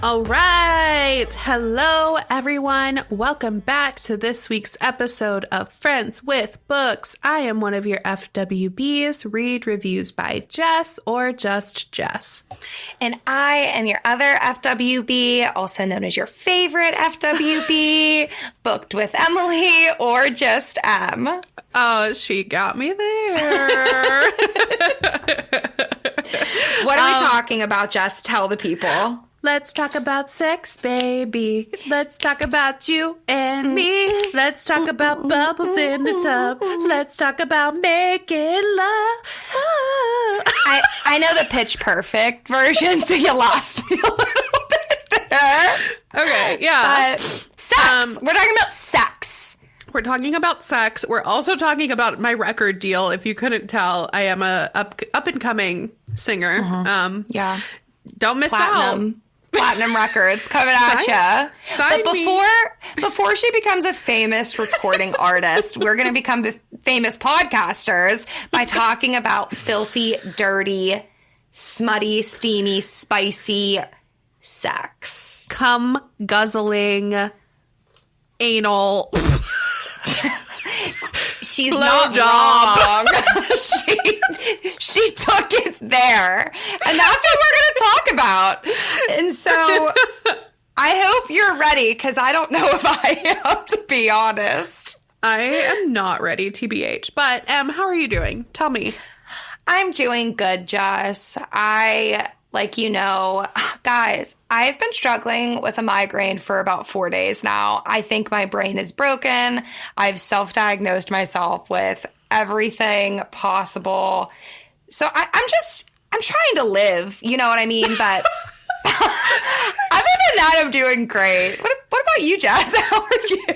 All right. Hello, everyone. Welcome back to this week's episode of Friends with Books. I am one of your FWBs, Read Reviews by Jess or just Jess. And I am your other FWB, also known as your favorite FWB, Booked with Emily or just M. Oh, she got me there. What are we talking about, Jess? Tell the people. Let's talk about sex, baby. Let's talk about you and me. Let's talk about bubbles in the tub. Let's talk about making love. I know the Pitch Perfect version, so you lost me a little bit there. Okay, yeah. Sex. We're talking about sex. We're talking about sex. We're also talking about my record deal. If you couldn't tell, I am a up and coming singer. Yeah. Don't miss out. Platinum records coming at ya. But before she becomes a famous recording artist, we're going to become famous podcasters by talking about filthy, dirty, smutty, steamy, spicy sex. Cum guzzling, anal. She's not wrong. She took it there. And that's what we're going to talk about. And so I hope you're ready, because I don't know if I am, to be honest. I am not ready, TBH. But, how are you doing? Tell me. I'm doing good, Jess. Guys, I've been struggling with a migraine for about 4 days now. I think my brain is broken. I've self-diagnosed myself with everything possible. So I'm trying to live, you know what I mean? But other than that, I'm doing great. What about you, Jess? How are you?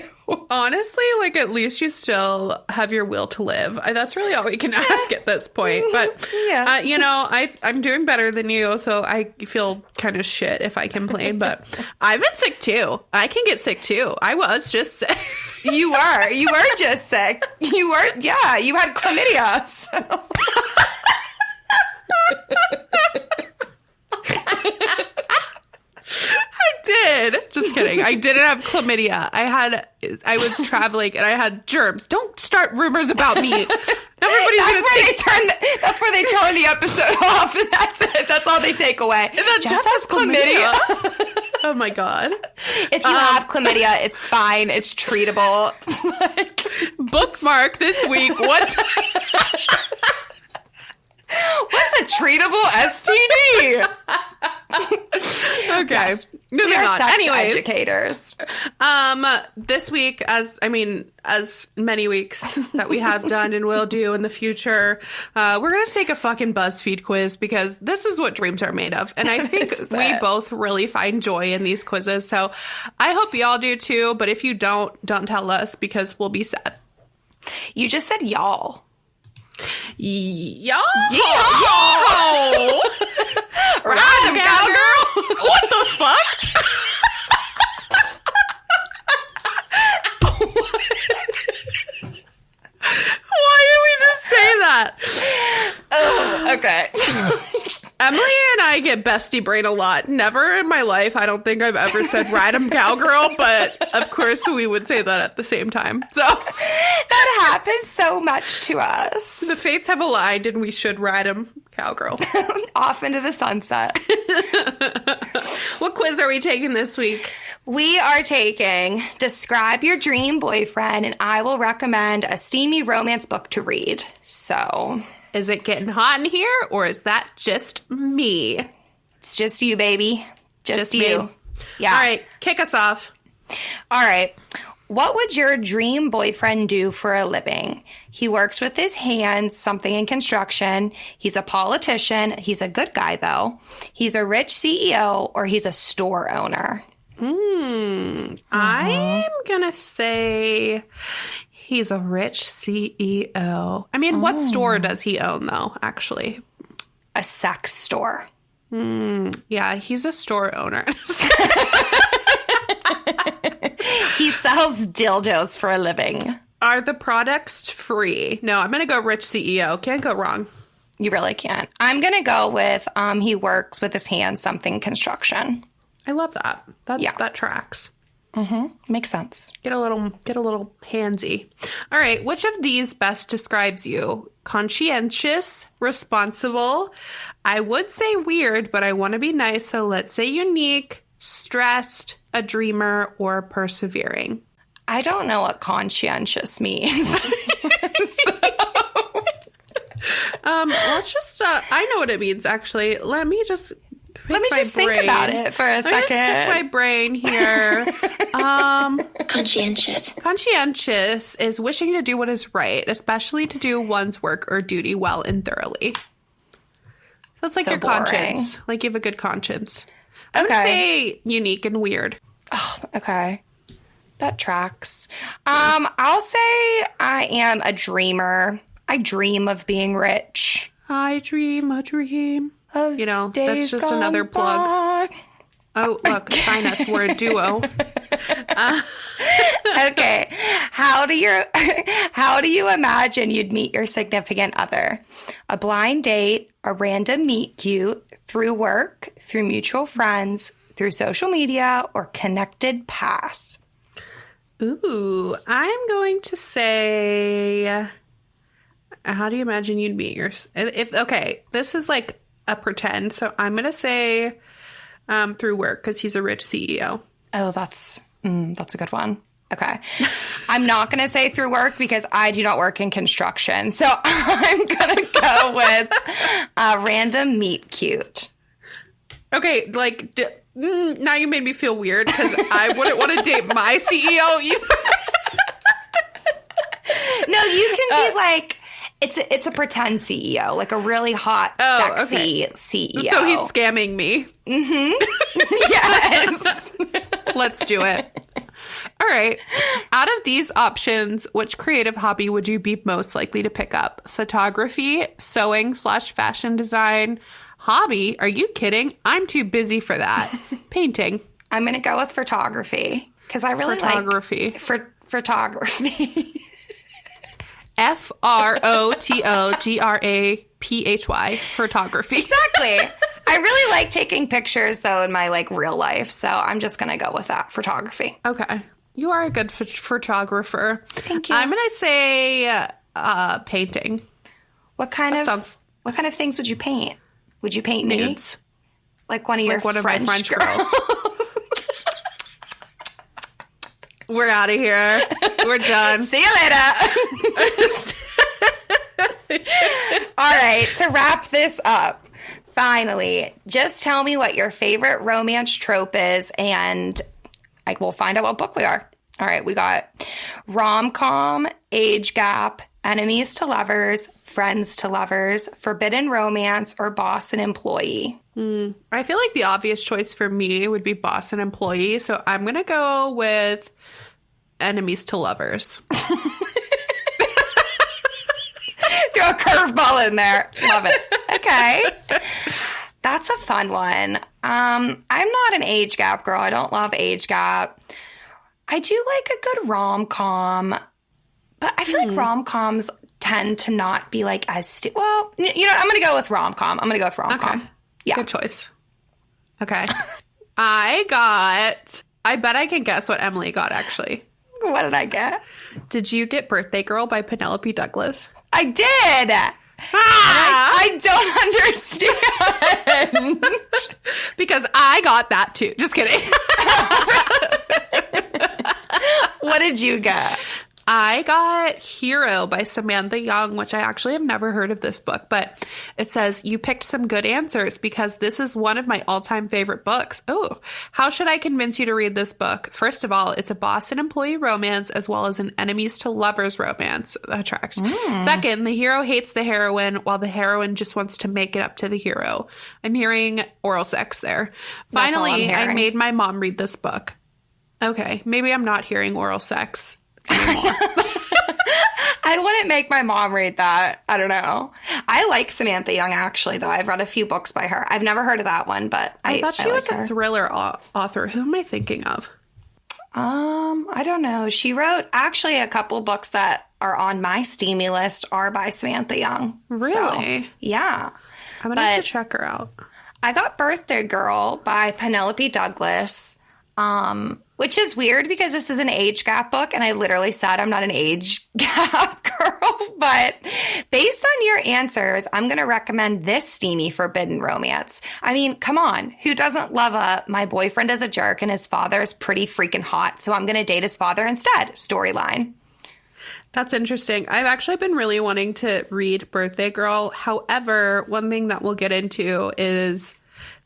Honestly, at least you still have your will to live. That's really all we can ask at this point. But, yeah. I'm doing better than you, so I feel kind of shit if I complain. But I've been sick, too. I can get sick, too. I was just sick. You were just sick. You had chlamydia. So. Did. Just kidding. I didn't have chlamydia. I was traveling and I had germs. Don't start rumors about me. That's where they turn the episode off, and that's it. That's all they take away. Jess has chlamydia. Oh my God. If you have chlamydia, it's fine. It's treatable. Bookmark this week. What's a treatable STD? Okay. Yes. Moving on. Sex Anyways, educators. This week, as many weeks that we have done and will do in the future, we're gonna take a fucking BuzzFeed quiz, because this is what dreams are made of, and I think we both really find joy in these quizzes. So I hope y'all do too. But if you don't tell us, because we'll be sad. You just said y'all. Y'all. Random cowgirl. What the fuck? Why did we just say that? Oh, okay. Emily and I get bestie brain a lot. Never in my life, I don't think I've ever said random cowgirl, but of course we would say that at the same time. So that happens so much to us. The fates have aligned, and we should random cowgirl. Off into the sunset. What quiz are we taking this week? We are taking Describe Your Dream Boyfriend, and I will recommend a steamy romance book to read. So, is it getting hot in here, or is that just me? It's just you, baby. Just you. Me. Yeah. All right, kick us off. All right. What would your dream boyfriend do for a living? He works with his hands, something in construction. He's a politician. He's a good guy, though. He's a rich CEO, or he's a store owner. I'm going to say he's a rich CEO. I mean, what store does he own, though, actually? A sex store. Yeah, he's a store owner. He sells dildos for a living. Are the products free? No, I'm going to go rich CEO. Can't go wrong. You really can't. I'm going to go with he works with his hands, something construction. I love that. That tracks. Makes sense. Get a little handsy. All right. Which of these best describes you? Conscientious, responsible. I would say weird, but I want to be nice. So let's say unique, stressed, a dreamer, or persevering. I don't know what conscientious means. Let's just, I know what it means, actually. Let me just think about it for a second. Just pick my brain here. Conscientious. Conscientious is wishing to do what is right, especially to do one's work or duty well and thoroughly. So it's like So your boring. conscience. Like you have a good conscience. I'm going to say unique and weird. Oh, okay. That tracks. I'll say I am a dreamer. I dream of being rich. I dream a dream. Of You know, days that's just gone another plug. by. Oh, look, find us. We're a duo. Okay. How do you imagine you'd meet your significant other? A blind date, a random meet cute, through work, through mutual friends, through social media, or connected past? Ooh, I'm going to say, how do you imagine you'd meet yours? Okay, this is like a pretend, so I'm going to say through work because he's a rich CEO. Oh, that's a good one. Okay. I'm not going to say through work because I do not work in construction. So I'm going to go with a random meet cute. Okay, like, now you made me feel weird because I wouldn't want to date my CEO either. No, you can be like, it's a pretend CEO, like a really hot, sexy CEO. So he's scamming me. Yes. Let's do it. All right. Out of these options, which creative hobby would you be most likely to pick up? Photography, sewing/fashion design, hobby? Are you kidding? I'm too busy for that. Painting. I'm going to go with photography because I really Photography. like photography. FROTOGRAPHY. Photography. Exactly. I really like taking pictures, though, in my, like, real life. So I'm just going to go with that. Photography. Okay. You are a good photographer. Thank you. I'm going to say painting. What kind of things would you paint? Would you paint Nudes. me? Like one of your One of French, my French girls. We're out of here. We're done. See you later. All right. To wrap this up, finally, just tell me what your favorite romance trope is, and we'll find out what book we are. All right. We got rom-com, age gap, enemies to lovers, friends to lovers, forbidden romance, or boss and employee. I feel like the obvious choice for me would be boss and employee, so I'm going to go with enemies to lovers. Throw a curveball in there. Love it. Okay. That's a fun one. I'm not an age gap girl. I don't love age gap. I do like a good rom-com, but I feel like rom-coms tend to not be like as well, you know, I'm going to go with rom-com. I'm going to go with rom-com. Okay. Yeah. Good choice. Okay. I bet I can guess what Emily got, actually. What did I get? Did you get Birthday Girl by Penelope Douglas? I did. I don't understand. Because I got that too. Just kidding. What did you get? I got Hero by Samantha Young, which I actually have never heard of this book, but it says, you picked some good answers because this is one of my all-time favorite books. Oh, how should I convince you to read this book? First of all, it's a boss and employee romance as well as an enemies to lovers romance. That tracks. Second, the hero hates the heroine while the heroine just wants to make it up to the hero. I'm hearing oral sex there. That's all I'm Finally, I hearing. made my mom read this book. Okay, maybe I'm not hearing oral sex. I wouldn't make my mom read that. I don't know. I like Samantha Young, actually, though. I've read a few books by her. I've never heard of that one, but I thought she was like her. a thriller author. Who am I thinking of? I don't know. She wrote actually a couple books that are on my steamy list are by Samantha Young. Really? So, yeah. I'm going to have to check her out. I got Birthday Girl by Penelope Douglas, which is weird because this is an age gap book, and I literally said I'm not an age gap girl, but based on your answers, I'm going to recommend this steamy forbidden romance. I mean, come on, who doesn't love my boyfriend is a jerk and his father is pretty freaking hot, so I'm going to date his father instead storyline. That's interesting. I've actually been really wanting to read Birthday Girl. However, one thing that we'll get into is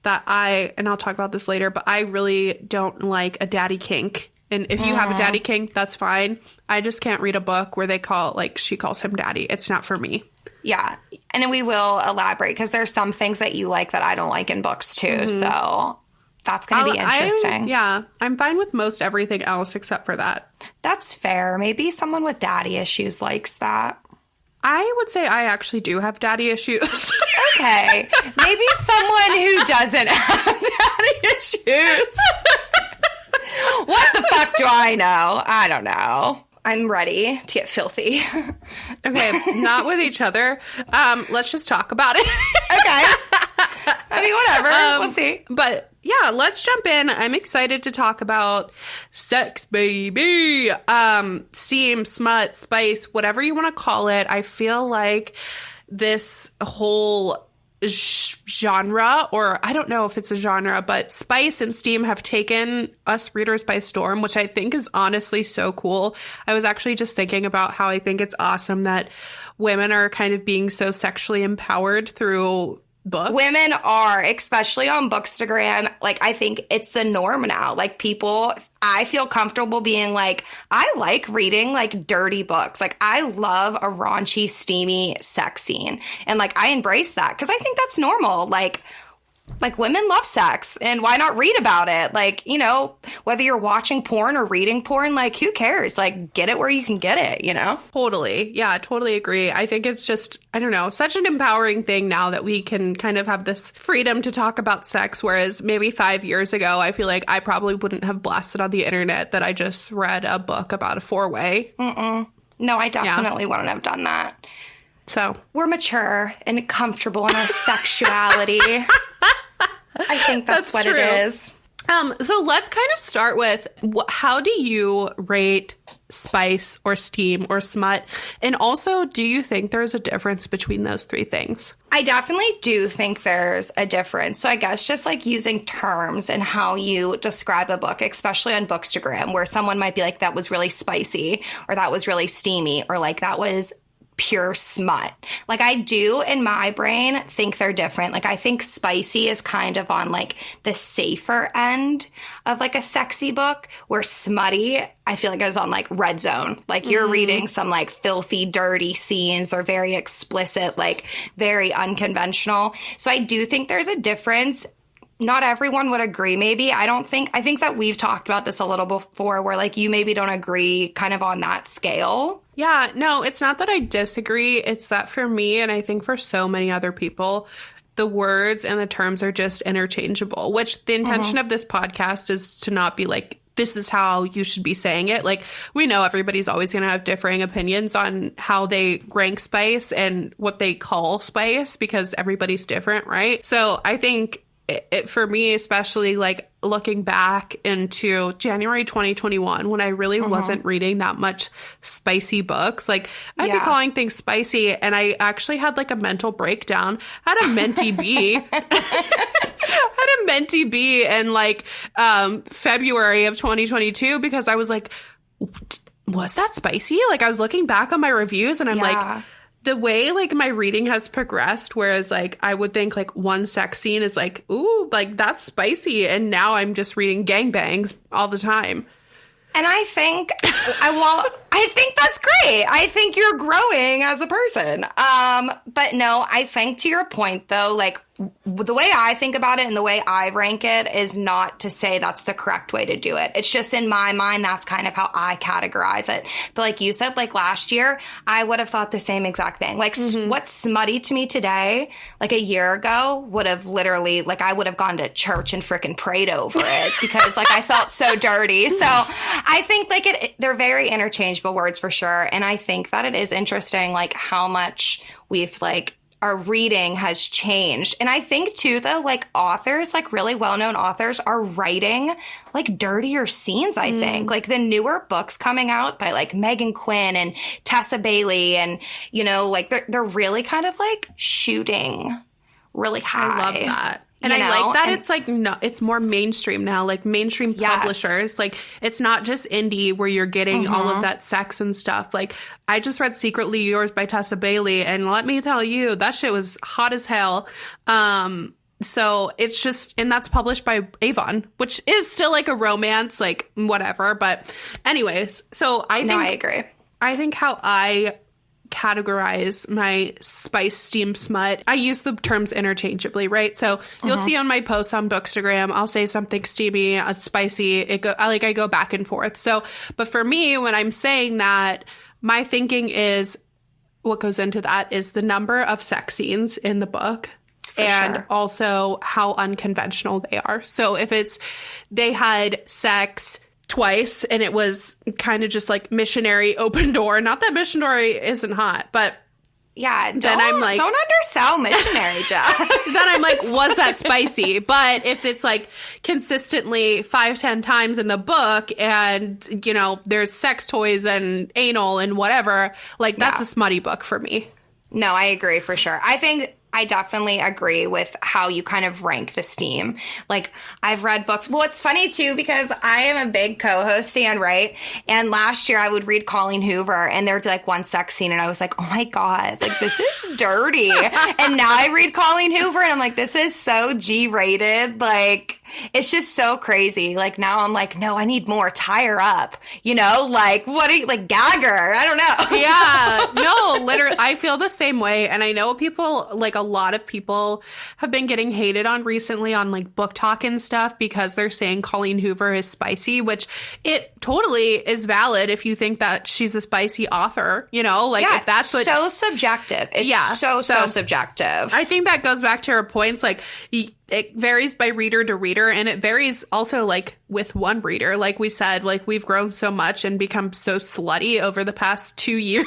that and I'll talk about this later, but I really don't like a daddy kink. And if you have a daddy kink, that's fine. I just can't read a book where she calls him daddy. It's not for me. Yeah. And then we will elaborate because there's some things that you like that I don't like in books too. Mm-hmm. So that's going to be interesting. I'm fine with most everything else except for that. That's fair. Maybe someone with daddy issues likes that. I would say I actually do have daddy issues. Okay. Maybe someone who doesn't have daddy issues. What the fuck do I know? I don't know. I'm ready to get filthy. Okay, not with each other. Let's just talk about it. Okay. I mean, whatever. We'll see. But yeah, let's jump in. I'm excited to talk about sex, baby. Steam, smut, spice, whatever you want to call it. I feel like this whole genre, or I don't know if it's a genre, but spice and steam have taken us readers by storm, which I think is honestly so cool. I was actually just thinking about how I think it's awesome that women are kind of being so sexually empowered through books. Women are, especially on Bookstagram. Like, I think it's the norm now. Like, people, I feel comfortable being like, I like reading like dirty books. Like, I love a raunchy, steamy sex scene. And like, I embrace that because I think that's normal. Like women love sex, and why not read about it? Like, you know, whether you're watching porn or reading porn, like, who cares? Like, get it where you can get it, you know? Totally. Yeah, totally agree. I think it's just, I don't know, such an empowering thing now that we can kind of have this freedom to talk about sex, whereas maybe 5 years ago, I feel like I probably wouldn't have blasted on the internet that I just read a book about a four-way. No, I definitely wouldn't have done that. So we're mature and comfortable in our sexuality. I think that's what true. It is. So let's kind of start with how do you rate spice or steam or smut? And also, do you think there's a difference between those three things? I definitely do think there's a difference. So I guess just like using terms and how you describe a book, especially on Bookstagram, where someone might be like, that was really spicy, or that was really steamy, or like that was pure smut. Like, I do in my brain think they're different. Like, I think spicy is kind of on like the safer end of like a sexy book, where smutty, I feel like, is on like red zone. Like, you're reading some like filthy, dirty scenes, or very explicit, like very unconventional. So I do think there's a difference. Not everyone would agree, maybe. I think that we've talked about this a little before, where like you maybe don't agree kind of on that scale. Yeah, no, it's not that I disagree. It's that for me, and I think for so many other people, the words and the terms are just interchangeable, which the intention of this podcast is to not be like, this is how you should be saying it. Like, we know everybody's always going to have differing opinions on how they rank spice and what they call spice, because everybody's different, right? So I think for me, especially like looking back into January 2021, when I really wasn't reading that much spicy books, like I'd be calling things spicy, and I actually had like a mental breakdown. I had a mentee bee. I had a mentee bee in like February of 2022, because I was like, was that spicy? Like, I was looking back on my reviews, and I'm like, the way like my reading has progressed, whereas like I would think like one sex scene is like, ooh, like that's spicy, and now I'm just reading gangbangs all the time. And I think I think that's great. I think you're growing as a person. But no, I think to your point though, like the way I think about it and the way I rank it is not to say that's the correct way to do it. It's just in my mind, that's kind of how I categorize it. But like you said, like last year, I would have thought the same exact thing. Like what's smutty to me today, like a year ago, would have literally, like I would have gone to church and freaking prayed over it because like I felt so dirty. So I think like they're very interchangeable words for sure. And I think that it is interesting, like how much we've like our reading has changed. And I think too, though, like authors, like really well-known authors are writing like dirtier scenes, I think. Like the newer books coming out by like Megan Quinn and Tessa Bailey and, you know, like they're really kind of like shooting really high. I love that. And I like that it's like, no, it's more mainstream now, like mainstream publishers. Like it's not just indie where you're getting all of that sex and stuff. Like I just read Secretly Yours by Tessa Bailey, and let me tell you, that shit was hot as hell. So it's just, and that's published by Avon, which is still like a romance, like whatever. But anyways, so I agree. I think how I categorize my spice steam smut, I use the terms interchangeably, right? So you'll see on my posts on Bookstagram, I'll say something steamy, spicy. I go back and forth. So, but for me, when I'm saying that, my thinking is what goes into that is the number of sex scenes in the book. And also how unconventional they are. So if it's they had sex twice and it was kind of just like missionary open door, not that missionary isn't hot, but yeah, then I'm like, don't undersell missionary, Jeff. Then I'm like, was that spicy? But if it's like consistently 5-10 times in the book and, you know, there's sex toys and anal and whatever, like that's a smutty book for me. No, I agree for sure. I definitely agree with how you kind of rank the steam. Like, I've read books. Well, it's funny, too, because I am a big co-host, right? And last year, I would read Colleen Hoover, and there'd be, like, one sex scene, and I was like, oh, my God, like, this is dirty. And now I read Colleen Hoover, and I'm like, this is so G-rated. Like, it's just so crazy. Like, now I'm like, no, I need more. Tie her up. You know? Like, what are you, like, gag her? I don't know. Yeah. No, literally, I feel the same way. And I know people, like, a lot of people have been getting hated on recently on like Book Talk and stuff because they're saying Colleen Hoover is spicy, which it totally is valid if you think that she's a spicy author, you know, like if that's what so subjective. It's so subjective. I think that goes back to her points. Like it varies by reader to reader, and it varies also like with one reader. Like we said, like we've grown so much and become so slutty over the past 2 years.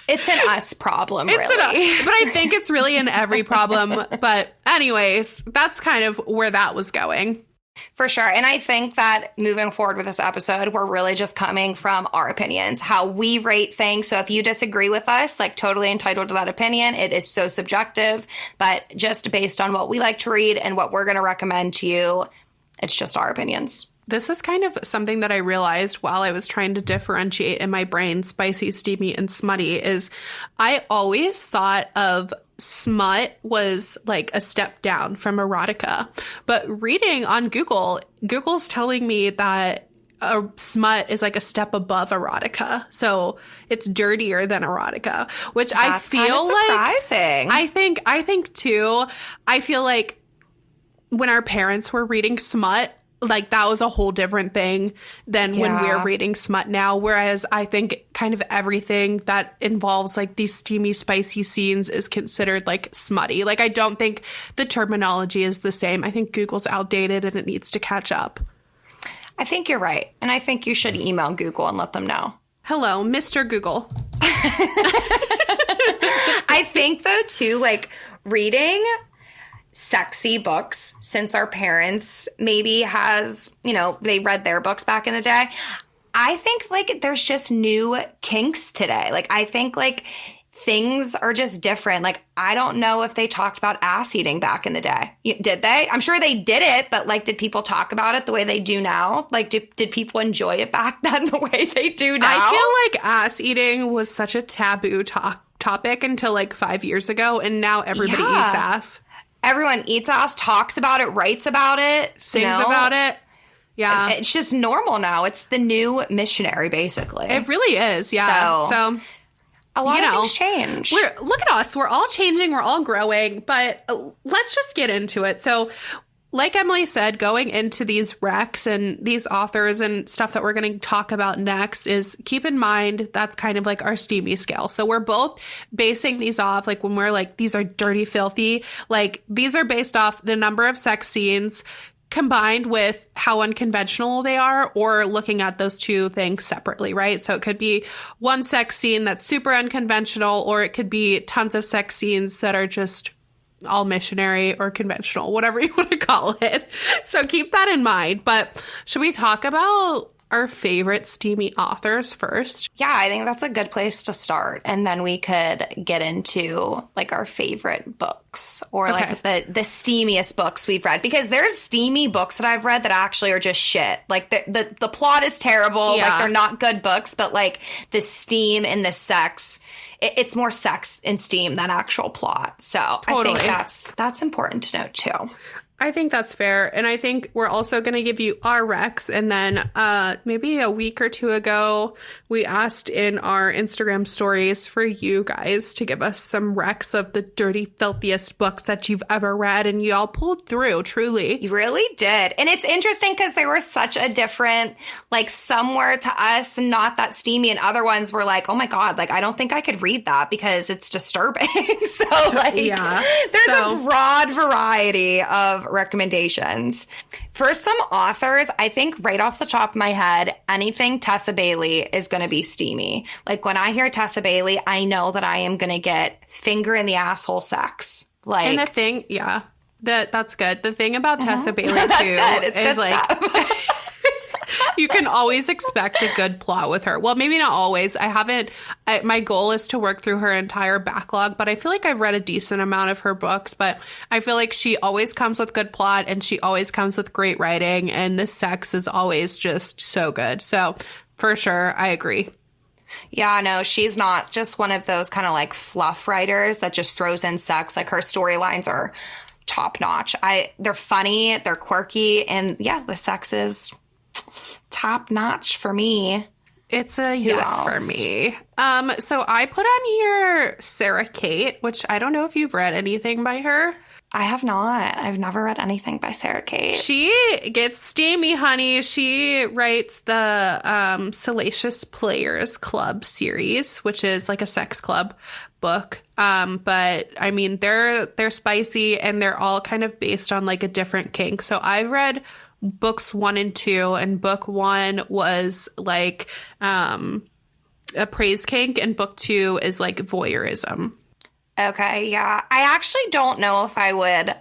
It's an us problem, really. But I think it's really an every problem. But anyways, that's kind of where that was going. For sure. And I think that moving forward with this episode, we're really just coming from our opinions, how we rate things. So if you disagree with us, like totally entitled to that opinion. It is so subjective, but just based on what we like to read and what we're going to recommend to you, it's just our opinions. This is kind of something that I realized while I was trying to differentiate in my brain spicy, steamy, and smutty is I always thought of smut was like a step down from erotica. But reading on Google's telling me that a smut is like a step above erotica. So it's dirtier than erotica, which that's I feel kind of surprising. Like I think too, I feel like when our parents were reading smut, like that was a whole different thing than when we're reading smut now. Whereas I think kind of everything that involves like these steamy, spicy scenes is considered like smutty. Like I don't think the terminology is the same. I think Google's outdated and it needs to catch up. I think you're right. And I think you should email Google and let them know. Hello, Mr. Google. I think though too, like reading sexy books since our parents maybe has, you know, they read their books back in the day. I think like there's just new kinks today. Like I think like things are just different. Like I don't know if they talked about ass eating back in the day. Did they? I'm sure they did it, but like did people talk about it the way they do now? Like did people enjoy it back then the way they do now? I feel like ass eating was such a taboo topic until like 5 years ago, and now everybody eats ass. Everyone eats ass, talks about it, writes about it, sings about it. Yeah. It's just normal now. It's the new missionary, basically. It really is. Yeah. So a lot of things change. Look at us. We're all changing. We're all growing. But let's just get into it. So like Emily said, going into these recs and these authors and stuff that we're going to talk about next is keep in mind that's kind of like our steamy scale. So we're both basing these off like when we're like, these are dirty, filthy, like these are based off the number of sex scenes, combined with how unconventional they are, or looking at those two things separately, right? So it could be one sex scene that's super unconventional, or it could be tons of sex scenes that are just all missionary or conventional, whatever you want to call it. So keep that in mind. But should we talk about our favorite steamy authors first? Yeah, I think that's a good place to start. And then we could get into like our favorite books, or like the steamiest books we've read, because there's steamy books that I've read that actually are just shit. Like the plot is terrible. Yeah. Like they're not good books, but like the steam and the sex, it's more sex and steam than actual plot. So Totally. I think that's important to note too. I think that's fair. And I think we're also going to give you our recs. And then maybe a week or two ago, we asked in our Instagram stories for you guys to give us some recs of the dirty, filthiest books that you've ever read. And you all pulled through, truly. You really did. And it's interesting because they were such a different, like some were to us not that steamy, and other ones were like, oh my God, like I don't think I could read that because it's disturbing. So like there's a broad variety of recommendations. For some authors, I think right off the top of my head, anything Tessa Bailey is going to be steamy. Like when I hear Tessa Bailey, I know that I am going to get finger in the asshole sex. Like, and the thing, that's good. The thing about Tessa Bailey too it's is good like stuff. you can always expect a good plot with her. Well, maybe not always. My goal is to work through her entire backlog, but I feel like I've read a decent amount of her books, but I feel like she always comes with good plot, and she always comes with great writing, and the sex is always just so good. So for sure, I agree. Yeah, no, she's not just one of those kind of like fluff writers that just throws in sex. Like her storylines are top notch. They're funny, they're quirky, and yeah, the sex is top notch for me. It's a yes for me. So I put on here Sarah Kate, which I don't know if you've read anything by her. I have not. I've never read anything by Sarah Kate. She gets steamy, honey. She writes the Salacious Players Club series, which is like a sex club book. But I mean, they're spicy, and they're all kind of based on like a different kink. So I've read books 1 and 2, and book 1 was like a praise kink, and book 2 is like voyeurism. Okay, yeah. I actually don't know if I would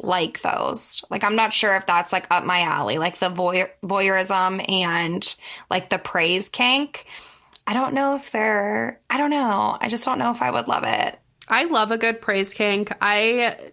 like those. Like, I'm not sure if that's like up my alley, like the voyeurism and like the praise kink. I don't know. I just don't know if I would love it. I love a good praise kink. I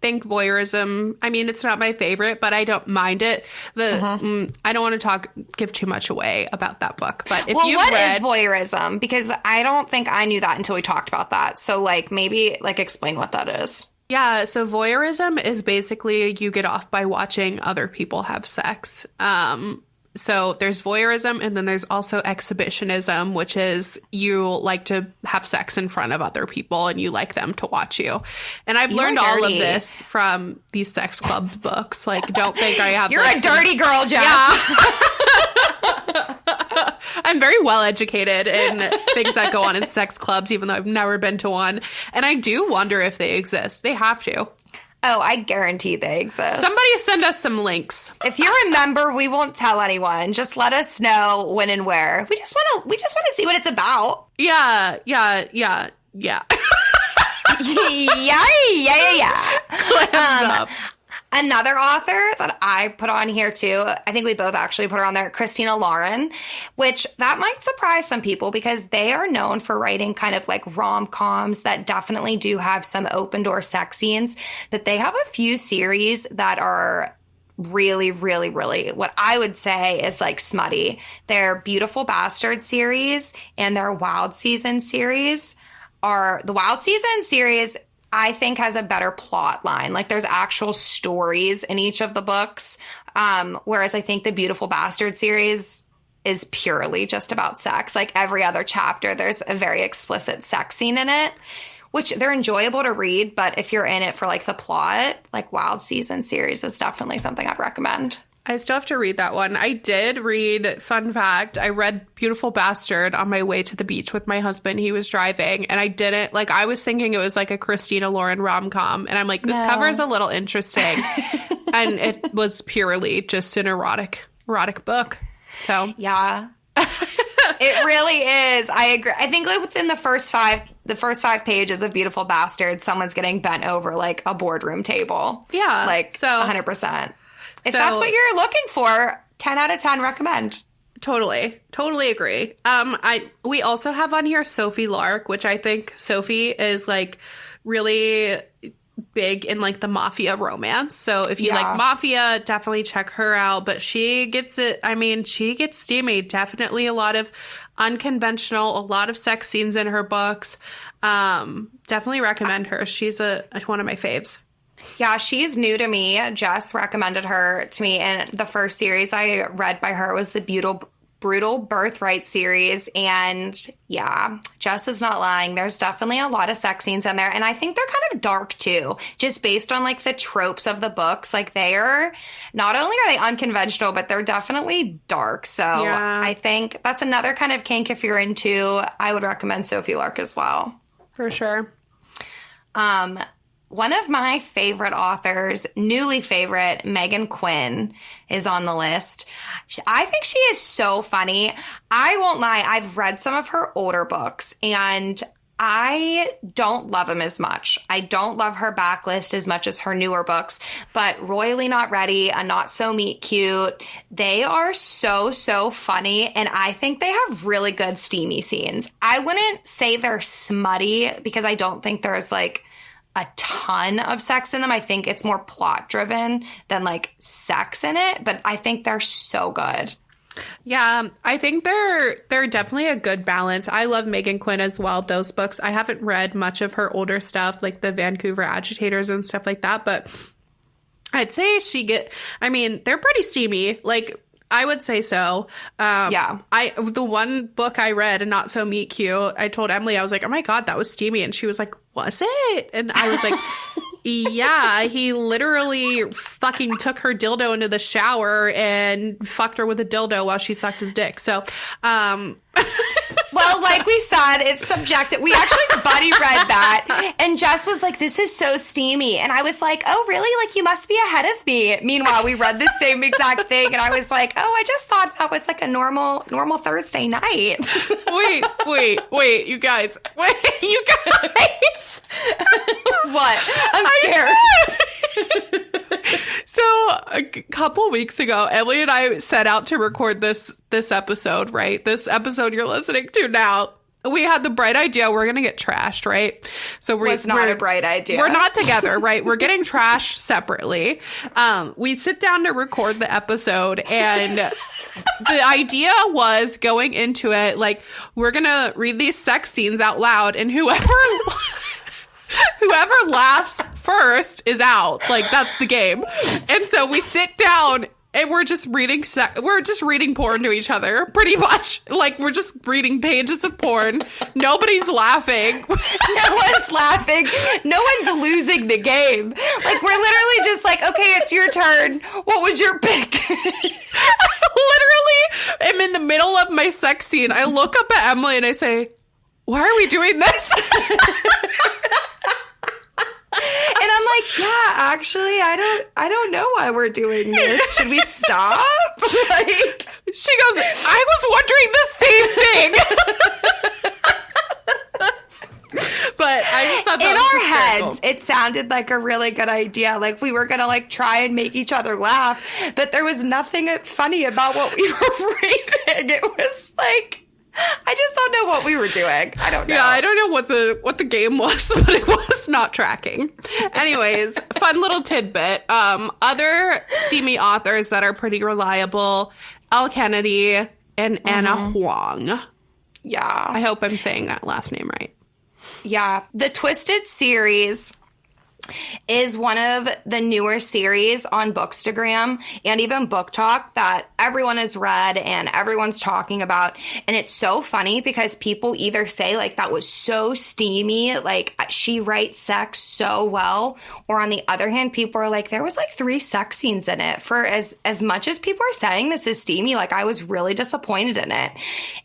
think voyeurism, I mean, it's not my favorite, but I don't mind it. I don't want to give too much away about that book. But if you've what read, is voyeurism? Because I don't think I knew that until we talked about that. So like maybe like explain what that is. Yeah, so voyeurism is basically you get off by watching other people have sex. So there's voyeurism, and then there's also exhibitionism, which is you like to have sex in front of other people and you like them to watch you. And I've learned all of this from these sex club books. Like, don't think I have. You're like, a dirty girl, Jess. Yeah. I'm very well educated in things that go on in sex clubs, even though I've never been to one. And I do wonder if they exist. They have to. Oh, I guarantee they exist. Somebody send us some links. If you remember, we won't tell anyone. Just let us know when and where. We just want to see what it's about. Yeah. yeah. Another author that I put on here too, I think we both actually put her on there, Christina Lauren, which that might surprise some people because they are known for writing kind of like rom-coms that definitely do have some open door sex scenes, but they have a few series that are really, really, really what I would say is like smutty. Their Beautiful Bastard series and their Wild Season series the Wild Season series I think has a better plot line. Like there's actual stories in each of the books. Whereas I think the Beautiful Bastard series is purely just about sex. Like every other chapter, there's a very explicit sex scene in it, which they're enjoyable to read. But if you're in it for like the plot, like Wild Season series is definitely something I'd recommend. I still have to read that one. I did read, fun fact, I read Beautiful Bastard on my way to the beach with my husband. He was driving, and I didn't, I was thinking it was like a Christina Lauren rom-com, and I'm like, this cover is a little interesting. And it was purely just an erotic book. So yeah. It really is. I agree. I think like within the first five pages of Beautiful Bastard, someone's getting bent over like a boardroom table. Yeah. Like so 100%. If that's what you're looking for, 10 out of 10 recommend. Totally agree. We also have on here Sophie Lark, which I think Sophie is like really big in like the mafia romance. So if you like mafia, definitely check her out. But she gets it. I mean, she gets steamy. Definitely a lot of unconventional, a lot of sex scenes in her books. Definitely recommend her. She's one of my faves. Yeah, she's new to me. Jess recommended her to me, and the first series I read by her was the Brutal Birthright series. And yeah, Jess is not lying. There's definitely a lot of sex scenes in there, and I think they're kind of dark too, just based on like the tropes of the books. Like not only are they unconventional, but they're definitely dark. So I think that's another kind of kink if you're into. I would recommend Sophie Lark as well. For sure. One of my favorite authors, newly favorite, Megan Quinn, is on the list. I think she is so funny. I won't lie, I've read some of her older books, and I don't love them as much. I don't love her backlist as much as her newer books, but Royally Not Ready, A Not So Meet Cute, they are so funny, and I think they have really good steamy scenes. I wouldn't say they're smutty, because I don't think there's like a ton of sex in them. I think it's more plot driven than like sex in it, but I think they're so good. Yeah, I think they're definitely a good balance. I love Megan Quinn as well, those books. I haven't read much of her older stuff, like the Vancouver Agitators and stuff like that, but I'd say they're pretty steamy. Like, I would say so. The one book I read, Not So Meet Cute, I told Emily, I was like, oh my God, that was steamy. And she was like, was it? And I was like, yeah, he literally fucking took her dildo into the shower and fucked her with a dildo while she sucked his dick. So, well, like we said, it's subjective. We actually buddy read that, and Jess was like, this is so steamy. And I was like, oh, really? Like, you must be ahead of me. Meanwhile, we read the same exact thing, and I was like, oh, I just thought that was like a normal Thursday night. Wait, you guys. What? I'm scared. So a couple weeks ago, Emily and I set out to record this episode, right? This episode you're listening to now. We had the bright idea we're going to get trashed, right? So was not a bright idea. We're not together, right? We're getting trashed separately. We sit down to record the episode, and the idea was going into it, like, we're going to read these sex scenes out loud, and whoever laughs first is out. Like, that's the game. And so we sit down and we're just reading porn to each other, pretty much. Like, we're just reading pages of porn. Nobody's laughing. No one's laughing. No one's losing the game. Like, we're literally just like, okay, it's your turn. What was your pick? I literally am in the middle of my sex scene. I look up at Emily and I say, why are we doing this? And I'm like, yeah, actually, I don't know why we're doing this. Should we stop? Like, she goes, I was wondering the same thing. But I just thought that in was our hysterical. heads, it sounded like a really good idea. Like, we were gonna like try and make each other laugh, but there was nothing funny about what we were reading. It was like, I just don't know what we were doing. I don't know. Yeah, I don't know what the game was, but it was not tracking. Anyways, fun little tidbit. Other steamy authors that are pretty reliable: Elle Kennedy and Anna Huang. Yeah. I hope I'm saying that last name right. Yeah. The Twisted series is one of the newer series on Bookstagram and even Book Talk that everyone has read and everyone's talking about. And it's so funny because people either say like, that was so steamy, like she writes sex so well, or on the other hand, people are like, there was like 3 sex scenes in it. For as much as people are saying this is steamy, like I was really disappointed in it.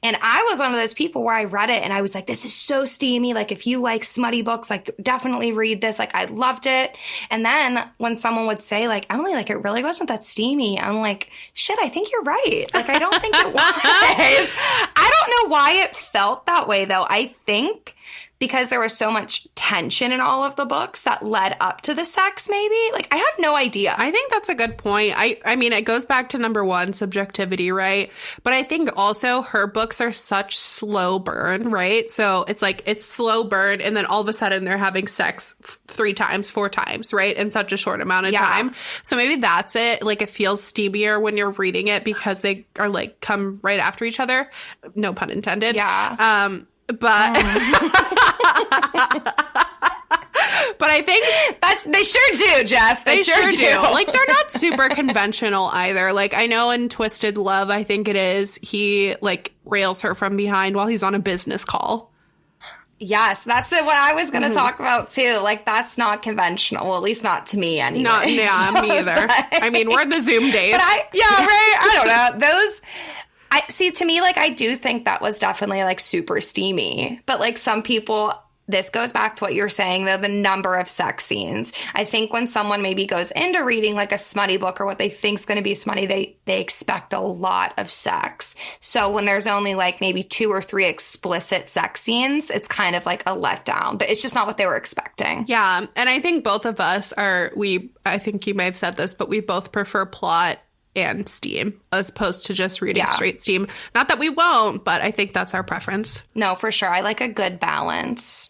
And I was one of those people where I read it and I was like, this is so steamy. Like if you like smutty books, like definitely read this. Like I love loved it. And then when someone would say like, Emily, like it really wasn't that steamy, I'm like, shit, I think you're right. Like, I don't think it was. I don't know why it felt that way though. I think because there was so much tension in all of the books that led up to the sex, maybe? Like, I have no idea. I think that's a good point. I mean, it goes back to number one, subjectivity, right? But I think also her books are such slow burn, right? So it's like, it's slow burn, and then all of a sudden they're having sex 3 times, 4 times, right? In such a short amount of time. So maybe that's it. Like, it feels steamier when you're reading it because they are like, come right after each other. No pun intended. Yeah. But but I think they sure do, Jess. They sure do. Like, they're not super conventional either. Like, I know in Twisted Love, I think it is, he like rails her from behind while he's on a business call. Yes, that's what I was going to talk about too. Like, that's not conventional. Well, at least not to me anyway. Me either. I mean, we're in the Zoom days. But right? I don't know. See, to me, like, I do think that was definitely like super steamy. But like some people, this goes back to what you're saying, though, the number of sex scenes. I think when someone maybe goes into reading like a smutty book or what they think is going to be smutty, they expect a lot of sex. So when there's only like maybe 2 or 3 explicit sex scenes, it's kind of like a letdown. But it's just not what they were expecting. Yeah. And I think both of us I think you may have said this, but we both prefer plot and steam as opposed to just reading straight steam. Not that we won't, but I think that's our preference. No, for sure. I like a good balance.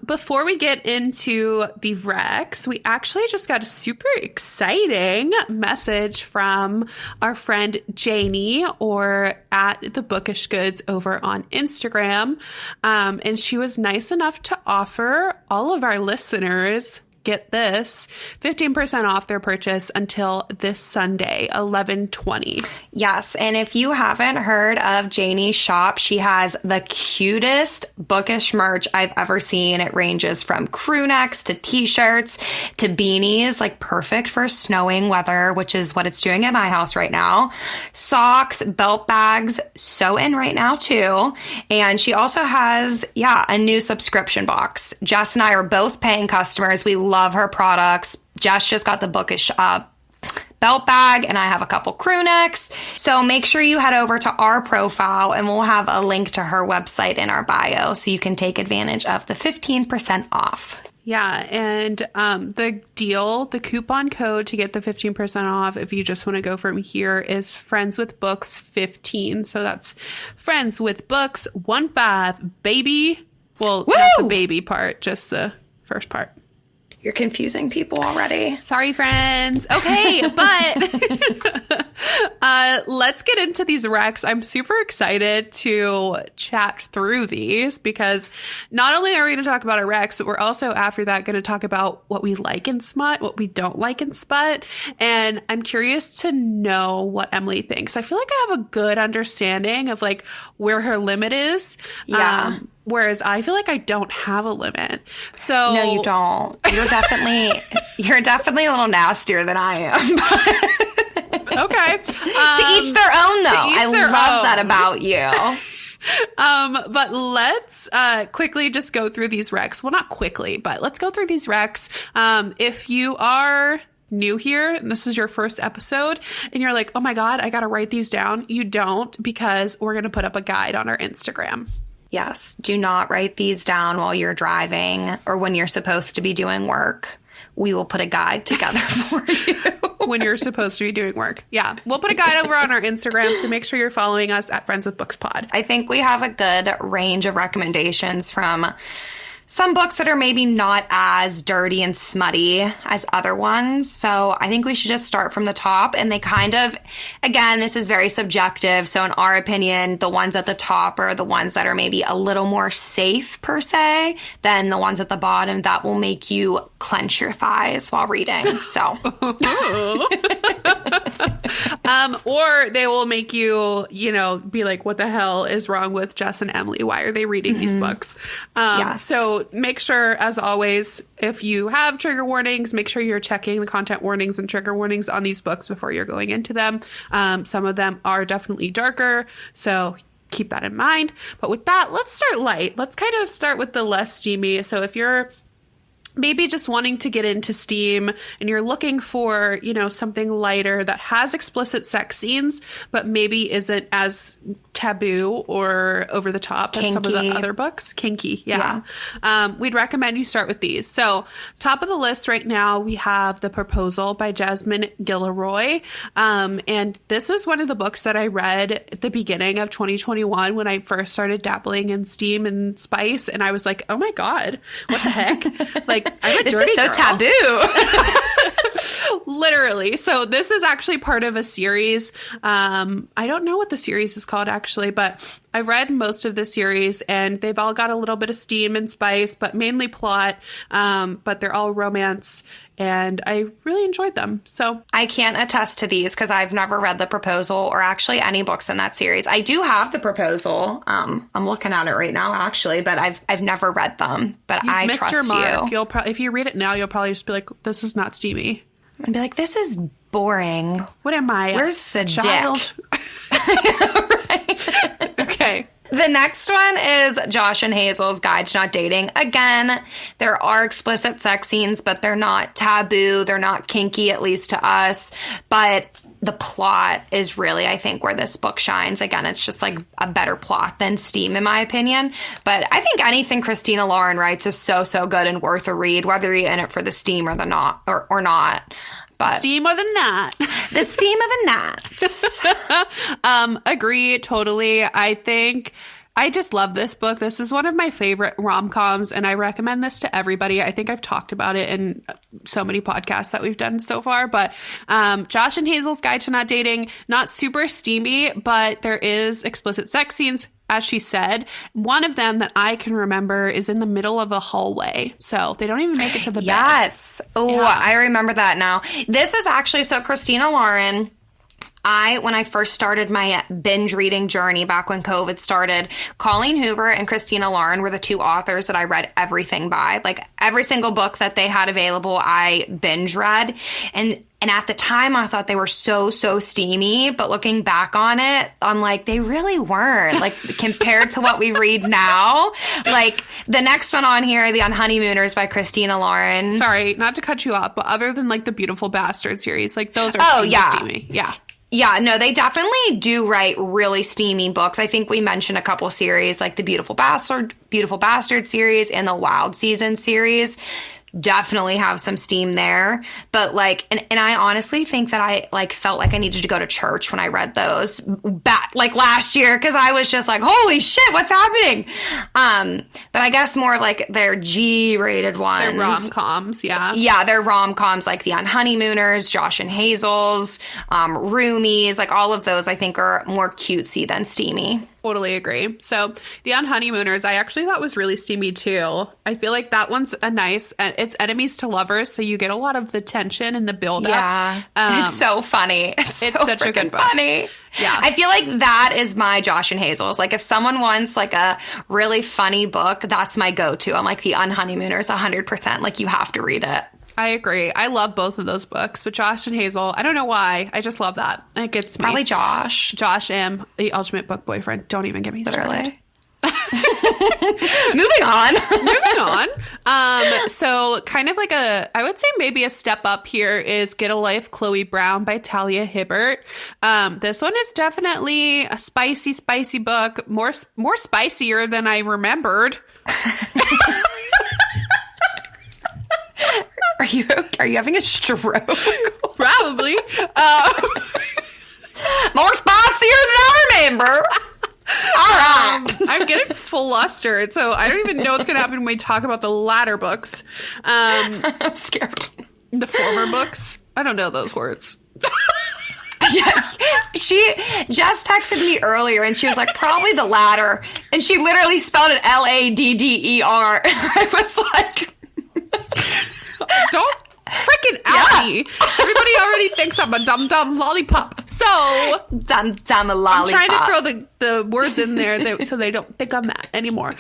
Before we get into the Rex, we actually just got a super exciting message from our friend Janie, or at the Bookish Goods over on Instagram. And she was nice enough to offer all of our listeners, get this, 15% off their purchase until this Sunday, 11/20. Yes, and if you haven't heard of Janie's shop, she has the cutest bookish merch I've ever seen. It ranges from crew necks to t-shirts to beanies, like perfect for snowing weather, which is what it's doing at my house right now. Socks, belt bags, so in right now too. And she also has, a new subscription box. Jess and I are both paying customers. We love her products. Jess just got the bookish belt bag, and I have a couple crew necks. So make sure you head over to our profile, and we'll have a link to her website in our bio so you can take advantage of the 15% off. Yeah, and the coupon code to get the 15% off, if you just want to go from here, is Friends with Books 15. So that's Friends with Books 15, baby. Well, Woo! not the baby part, just the first part. You're confusing people already. Sorry, friends. Okay, but let's get into these recs. I'm super excited to chat through these because not only are we going to talk about our recs, but we're also after that going to talk about what we like in smut, what we don't like in smut. And I'm curious to know what Emily thinks. I feel like I have a good understanding of like where her limit is. Yeah. Whereas I feel like I don't have a limit. So no, you don't. You're definitely a little nastier than I am. Okay. To each their own, though. I love that about you. But let's quickly just go through these recs. Well, not quickly, but let's go through these recs. If you are new here and this is your first episode and you're like, oh my God, I got to write these down. You don't, because we're going to put up a guide on our Instagram. Yes. Do not write these down while you're driving or when you're supposed to be doing work. We will put a guide together for you. When you're supposed to be doing work. Yeah. We'll put a guide over on our Instagram, so make sure you're following us at Friends with Books Pod. I think we have a good range of recommendations from some books that are maybe not as dirty and smutty as other ones. So I think we should just start from the top. And they kind of, again, this is very subjective. So in our opinion, the ones at the top are the ones that are maybe a little more safe per se than the ones at the bottom that will make you clench your thighs while reading. So. Or they will make you, be like, what the hell is wrong with Jess and Emily? Why are they reading these books? Yes. So make sure, as always, if you have trigger warnings, make sure you're checking the content warnings and trigger warnings on these books before you're going into them. Some of them are definitely darker, so keep that in mind. But with that, let's start light. Let's kind of start with the less steamy. So if you're maybe just wanting to get into STEAM and you're looking for, something lighter that has explicit sex scenes, but maybe isn't as taboo or over the top as some of the other books. Kinky. Yeah. We'd recommend you start with these. So top of the list right now, we have The Proposal by Jasmine Gilroy. And this is one of the books that I read at the beginning of 2021 when I first started dabbling in STEAM and spice. And I was like, oh my God, what the heck? Like, I'm a this dirty is so girl. taboo. Literally. So this is actually part of a series. I don't know what the series is called actually, but I've read most of the series and they've all got a little bit of steam and spice, but mainly plot. But they're all romance and I really enjoyed them. So I can't attest to these because I've never read The Proposal or actually any books in that series. I do have The Proposal. I'm looking at it right now actually, but I've never read them. But I trust your mark. you. You'll if you read it now, you'll probably just be like, this is not steamy. And be like, this is boring. What am I? Where's the child? Dick? Okay. The next one is Josh and Hazel's Guide to Not Dating. Again, there are explicit sex scenes, but they're not taboo. They're not kinky, at least to us. But the plot is really, I think, where this book shines. Again, it's just like a better plot than STEAM, in my opinion. But I think anything Christina Lauren writes is so, so good and worth a read, whether you're in it for the STEAM or the not, or not. But steam or the knot. The steam of the knot. Agree totally. I think I just love this book. This is one of my favorite rom-coms and I recommend this to everybody. I think I've talked about it in so many podcasts that we've done so far, but Josh and Hazel's Guide to Not Dating, not super steamy, but there is explicit sex scenes. As she said, one of them that I can remember is in the middle of a hallway. So they don't even make it to the bed. Yes. Oh, yeah. I remember that now. This is actually, so Christina Lauren, when I first started my binge reading journey back when COVID started, Colleen Hoover and Christina Lauren were the two authors that I read everything by. Like every single book that they had available, I binge read. And at the time, I thought they were so, so steamy. But looking back on it, I'm like, they really weren't. Like, compared to what we read now. Like, the next one on here, The Honeymooners by Christina Lauren. Sorry, not to cut you off, but other than, like, the Beautiful Bastard series, like, those are steamy. Yeah. Yeah, no, they definitely do write really steamy books. I think we mentioned a couple series, like the Beautiful Bastard series and the Wild Season series. Definitely have some steam there. But like, and I honestly think that I like felt like I needed to go to church when I read those back like last year. Cause I was just like, holy shit, what's happening? But I guess more like their G-rated ones. They're rom-coms, yeah. Yeah, they're rom-coms like The Honeymooners, Josh and Hazel's, Roomies, like all of those I think are more cutesy than steamy. Totally agree. So The Honeymooners, I actually thought was really steamy too. I feel like that one's a nice, it's enemies to lovers, so you get a lot of the tension and the build-up. Yeah, it's so funny. It's so such a good book. Funny. Yeah, I feel like that is my Josh and Hazel's. Like if someone wants like a really funny book, that's my go-to. I'm like The Honeymooners 100%. Like you have to read it. I agree. I love both of those books, but Josh and Hazel, I don't know why. I just love that. It gets me. Probably Josh. Josh M, the ultimate book boyfriend. Don't even get me started. Moving on. So kind of like I would say maybe a step up here is Get a Life, Chloe Brown by Talia Hibbert. This one is definitely a spicy book. More spicier than I remembered. Are you having a stroke? Probably. More spicier than I remember. All right. I'm getting flustered, so I don't even know what's going to happen when we talk about the latter books. I'm scared. The former books. I don't know those words. Yeah, she just texted me earlier and she was like, probably the latter. And she literally spelled it Ladder. I was like... Don't freaking out me. Everybody already thinks I'm a dumb lollipop. So dumb lollipop. I'm trying to throw the words in there so they don't think I'm that anymore.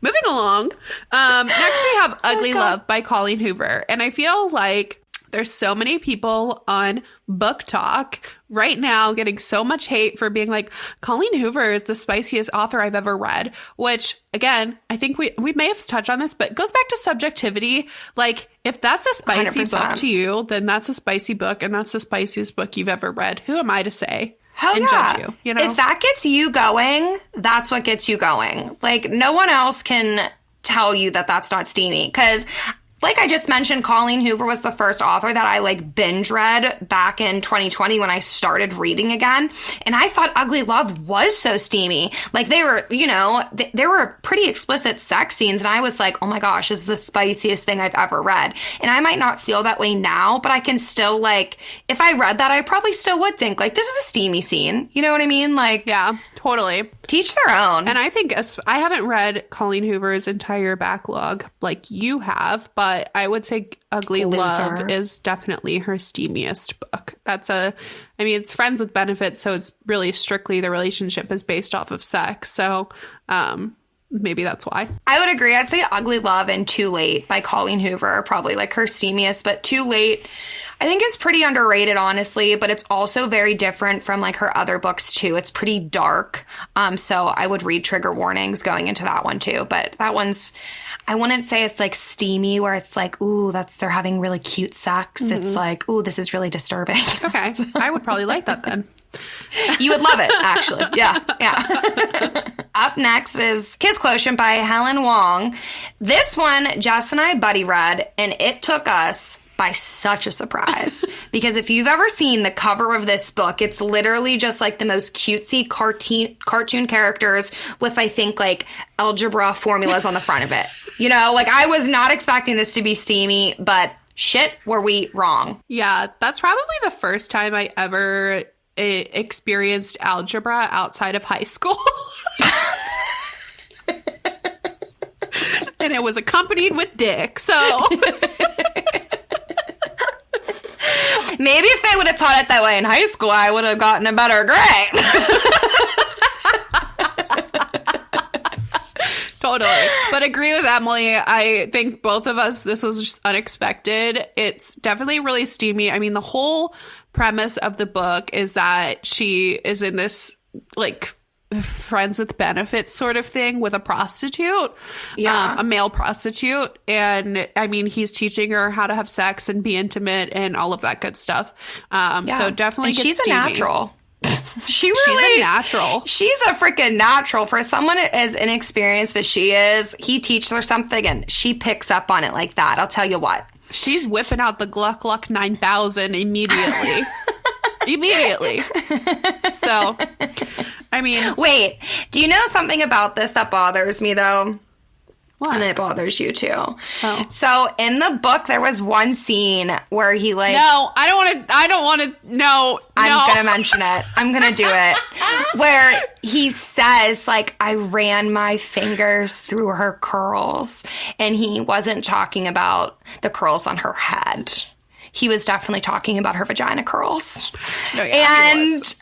Moving along. Next we have Ugly Love by Colleen Hoover. And I feel like There's so many people on Book Talk right now getting so much hate for being like, Colleen Hoover is the spiciest author I've ever read, which, again, I think we may have touched on this, but it goes back to subjectivity. Like, if that's a spicy 100%. book to you, then that's a spicy book, and that's the spiciest book you've ever read. Who am I to say? Hell and yeah. judge you know? If that gets you going, that's what gets you going. Like, no one else can tell you that that's not steamy. Because, like I just mentioned, Colleen Hoover was the first author that I, like, binge read back in 2020 when I started reading again. And I thought Ugly Love was so steamy. Like, they were, you know, there were pretty explicit sex scenes. And I was like, oh my gosh, this is the spiciest thing I've ever read. And I might not feel that way now, but I can still, like, if I read that, I probably still would think, like, this is a steamy scene. You know what I mean? Like, yeah, totally. Teach their own. And I think I haven't read Colleen Hoover's entire backlog like you have, but I would say Ugly Love is definitely her steamiest book. It's friends with benefits, so it's really strictly the relationship is based off of sex. So maybe that's why. I would agree. I'd say Ugly Love and Too Late by Colleen Hoover are probably like her steamiest, but Too Late I think is pretty underrated, honestly, but it's also very different from like her other books too. It's pretty dark. So I would read trigger warnings going into that one too. But that one's, I wouldn't say it's like steamy where it's like, ooh, they're having really cute sex. Mm-hmm. It's like, ooh, this is really disturbing. Okay. I would probably like that then. You would love it, actually. Yeah. Up next is Kiss Quotient by Helen Wong. This one, Jess and I buddy read, and it took us by such a surprise. Because if you've ever seen the cover of this book, it's literally just like the most cutesy cartoon characters with, I think, like algebra formulas on the front of it. You know, like I was not expecting this to be steamy, but shit, were we wrong. Yeah, that's probably the first time I ever experienced algebra outside of high school. And it was accompanied with dick, so... Maybe if they would have taught it that way in high school, I would have gotten a better grade. Totally. But agree with Emily. I think both of us, this was just unexpected. It's definitely really steamy. I mean, the whole premise of the book is that she is in this, like, friends with benefits sort of thing with a prostitute, a male prostitute. And I mean, he's teaching her how to have sex and be intimate and all of that good stuff. So definitely and she's steamy. A natural. She's a natural. She's a freaking natural. For someone as inexperienced as she is, he teaches her something and she picks up on it like that. I'll tell you what. She's whipping out the Gluck Gluck 9000 immediately. Immediately. So, I mean... Wait, do you know something about this that bothers me, though? What? And it bothers you, too. Oh. So, in the book, there was one scene where he, like... No, I don't want to... No. I'm going to mention it. I'm going to do it. Where he says, like, I ran my fingers through her curls. And he wasn't talking about the curls on her head. He was definitely talking about her vagina curls. No, yeah, and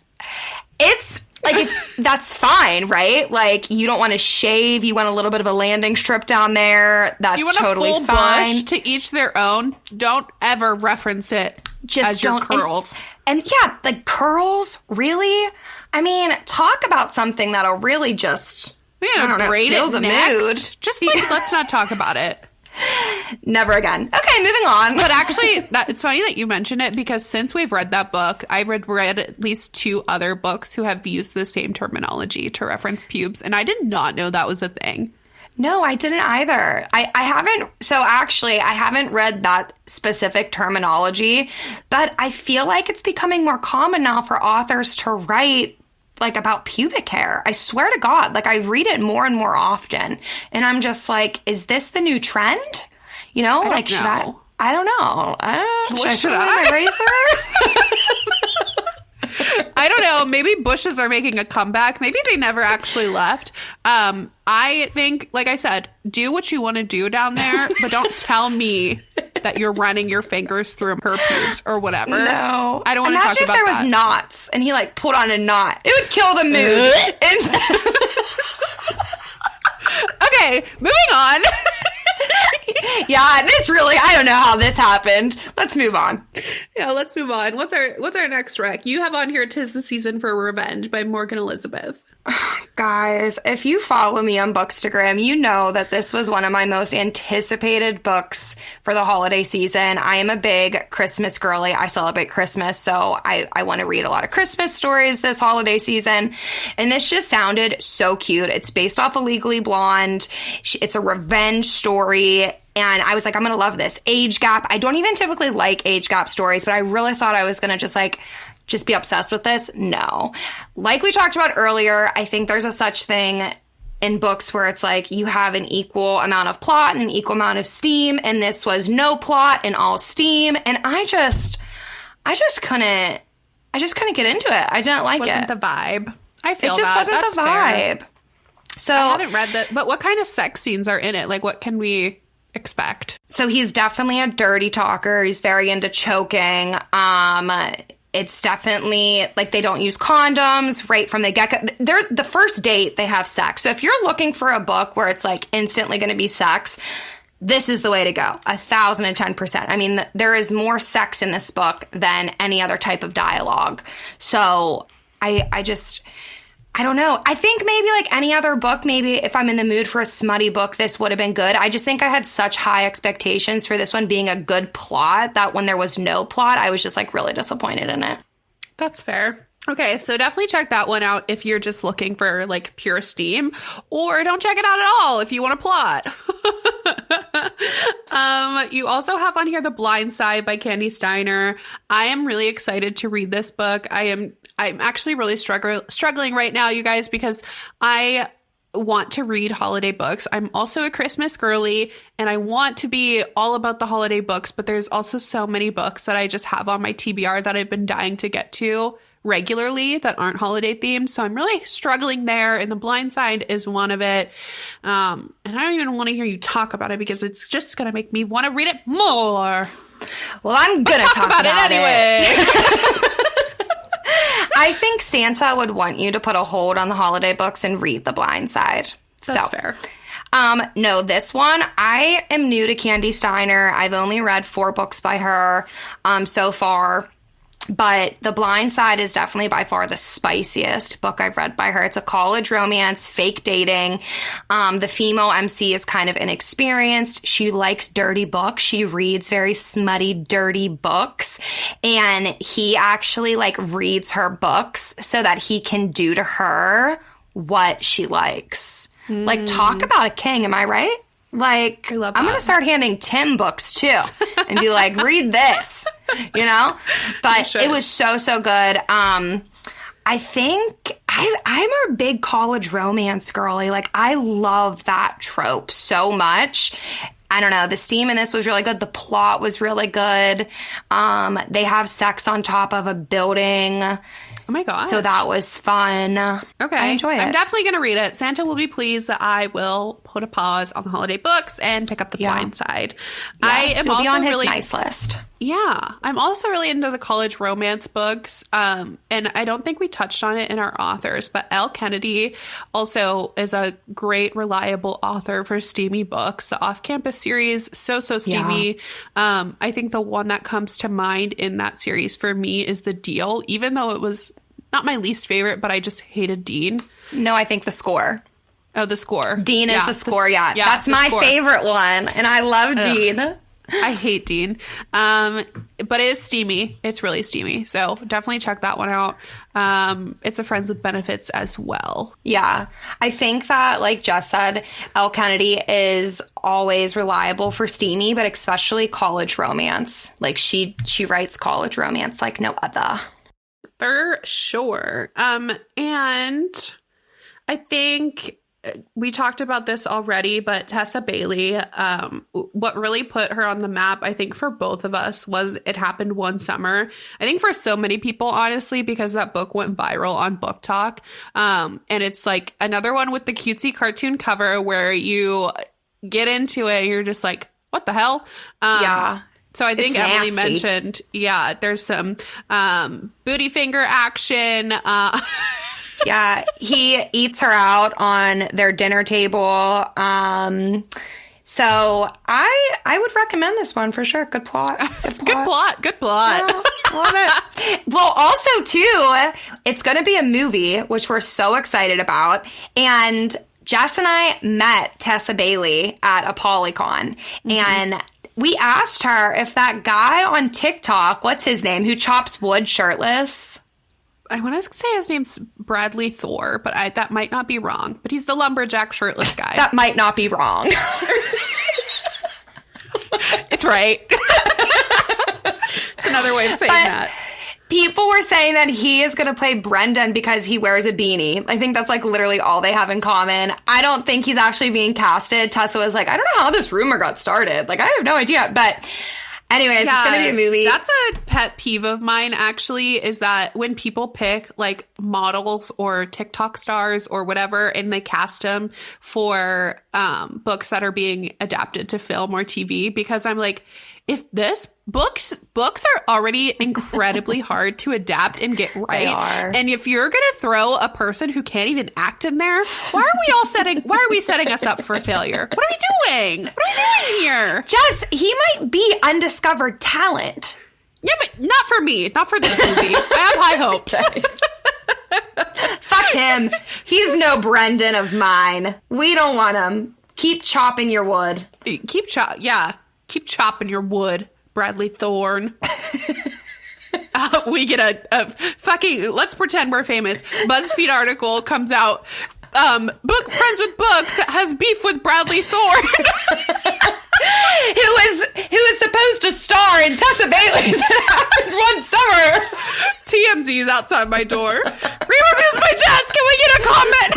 it's like, that's fine, right? Like, you don't want to shave. You want a little bit of a landing strip down there. That's you want totally a full fine. Bush to each their own. Don't ever reference it as your curls. And yeah, like curls, really? I mean, talk about something that'll really just, kill the mood. Just like, let's not talk about it. Never again. Okay, moving on. But actually, it's funny that you mention it because since we've read that book, I've read at least 2 other books who have used the same terminology to reference pubes, and I did not know that was a thing. No, I didn't either. I haven't. So actually, I haven't read that specific terminology, but I feel like it's becoming more common now for authors to write like about pubic hair. I swear to God, like I read it more and more often. And I'm just like, is this the new trend? You know, like, should I don't know. Should I razor? I don't know. Maybe bushes are making a comeback. Maybe they never actually left. I think, like I said, do what you want to do down there, but don't tell me that you're running your fingers through her pubes or whatever. No. I don't want to talk about that. Imagine if there was knots and he like put on a knot. It would kill the mood. Okay, moving on. Yeah, I don't know how this happened. Let's move on. Yeah, let's move on. What's our next rec? You have on here "'Tis the Season for Revenge" by Morgan Elizabeth. Guys, if you follow me on Bookstagram, you know that this was one of my most anticipated books for the holiday season. I am a big Christmas girly. I celebrate Christmas, so I want to read a lot of Christmas stories this holiday season. And this just sounded so cute. It's based off of Legally Blonde. It's a revenge story. And I was like, I'm going to love this. Age gap. I don't even typically like age gap stories, but I really thought I was going to just be obsessed with this. No. Like we talked about earlier, I think there's a such thing in books where it's like you have an equal amount of plot and an equal amount of steam, and this was no plot and all steam, and I just couldn't get into it. I didn't like it. Wasn't the vibe. I feel it just that. wasn't That's the vibe. Fair. So I hadn't read that, but what kind of sex scenes are in it? Like, what can we expect? So he's definitely a dirty talker. He's very into choking. It's definitely like they don't use condoms right from the get-go. The first date, they have sex. So if you're looking for a book where it's like instantly going to be sex, this is the way to go. 1,010%. I mean, there is more sex in this book than any other type of dialogue. So I don't know. I think maybe like any other book, maybe if I'm in the mood for a smutty book, this would have been good. I just think I had such high expectations for this one being a good plot that when there was no plot, I was just like really disappointed in it. That's fair. Okay, so definitely check that one out if you're just looking for like pure steam, or don't check it out at all if you want a plot. You also have on here The Blind Side by Candy Steiner. I am really excited to read this book. I'm actually really struggling right now, you guys, because I want to read holiday books. I'm also a Christmas girly, and I want to be all about the holiday books, but there's also so many books that I just have on my TBR that I've been dying to get to regularly that aren't holiday themed. So I'm really struggling there, and The Blind Side is one of it. And I don't even want to hear you talk about it because it's just going to make me want to read it more. Well, I'm going to talk about it anyway. I think Santa would want you to put a hold on the holiday books and read The Blind Side. That's fair. No, this one, I am new to Candy Steiner. I've only read 4 books by her so far. But The Blind Side is definitely by far the spiciest book I've read by her. It's a college romance, fake dating. The female MC is kind of inexperienced. She likes dirty books. She reads very smutty, dirty books. And he actually like reads her books so that he can do to her what she likes. Like, talk about a king, am I right? Like, I'm going to start handing Tim books, too, and be like, read this, you know? But it was so, so good. I think I'm a big college romance girly. Like, I love that trope so much. I don't know. The steam in this was really good. The plot was really good. They have sex on top of a building. Oh my God. So that was fun. Okay. I enjoy it. I'm definitely going to read it. Santa will be pleased that I will put a pause on the holiday books and pick up The Blind Side. Yeah, I am also also on his really nice list. Yeah. I'm also really into the college romance books. And I don't think we touched on it in our authors, but Elle Kennedy also is a great, reliable author for steamy books. The Off-Campus series, so steamy. Yeah. I think the one that comes to mind in that series for me is The Deal, even though it was not my least favorite, but I just hated Dean. No, I think The Score. Oh, The Score. Dean is The Score, yeah. That's my favorite one, and I love Dean. I hate Dean. But it is steamy. It's really steamy. So definitely check that one out. It's a Friends with Benefits as well. Yeah. I think that, like Jess said, Elle Kennedy is always reliable for steamy, but especially college romance. Like, she writes college romance like no other. For sure. And I think we talked about this already, but Tessa Bailey, what really put her on the map, I think, for both of us was It Happened One Summer. I think for so many people, honestly, because that book went viral on Book Talk. And it's like another one with the cutesy cartoon cover where you get into it and you're just like, what the hell? Yeah. So I think Emily mentioned, there's some booty finger action. Yeah, he eats her out on their dinner table. So I would recommend this one for sure. Good plot. Good plot. Good plot. Yeah, love it. Well, also too, it's going to be a movie, which we're so excited about. And Jess and I met Tessa Bailey at a Polycon, and we asked her if that guy on TikTok, what's his name, who chops wood shirtless? I want to say his name's Bradley Thor, but that might not be wrong. But he's the lumberjack shirtless guy. That might not be wrong. It's right. It's another way of saying that. People were saying that he is going to play Brendan because he wears a beanie. I think that's like literally all they have in common. I don't think he's actually being casted. Tessa was like, I don't know how this rumor got started. Like, I have no idea. But anyways, it's going to be a movie. That's a pet peeve of mine, actually, is that when people pick like models or TikTok stars or whatever, and they cast them for books that are being adapted to film or TV, because I'm like, if this books are already incredibly hard to adapt and get right. They are. And if you're going to throw a person who can't even act in there, why are we setting us up for failure? What are we doing? What are we doing here? Jess, he might be undiscovered talent. Yeah, but not for me. Not for this movie. I have high hopes. Fuck him. He's no Brendan of mine. We don't want him. Keep chopping your wood. Keep chopping your wood, Bradley Thorne. We get a fucking, let's pretend we're famous. BuzzFeed article comes out. Book Friends with Books that has beef with Bradley Thorne. who is supposed to star in Tessa Bailey's It Happened One Summer. TMZ's outside my door. Re-reviews by Jess. Can we get a comment?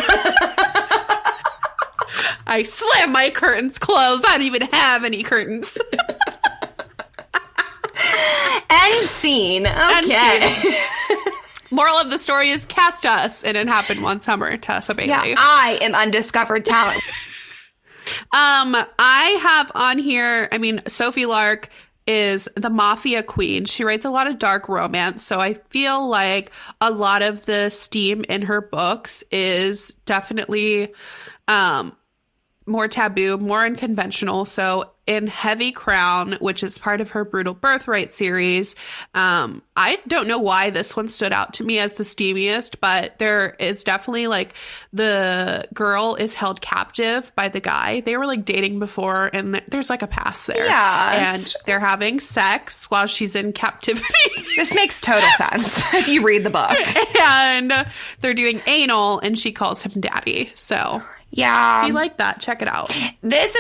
I slam my curtains closed. I don't even have any curtains. End scene. Okay. Moral of the story is cast us, and It Happened One Summer, Tessa Bailey. Yeah, I am undiscovered talent. I have on here, Sophie Lark is the mafia queen. She writes a lot of dark romance, so I feel like a lot of the steam in her books is definitely more taboo, more unconventional. So in Heavy Crown, which is part of her Brutal Birthright series, I don't know why this one stood out to me as the steamiest, but there is definitely like the girl is held captive by the guy. They were like dating before, and there's like a past there. Yeah. And they're having sex while she's in captivity. This makes total sense if you read the book. And they're doing anal, and she calls him daddy. So yeah, if you like that, check it out. This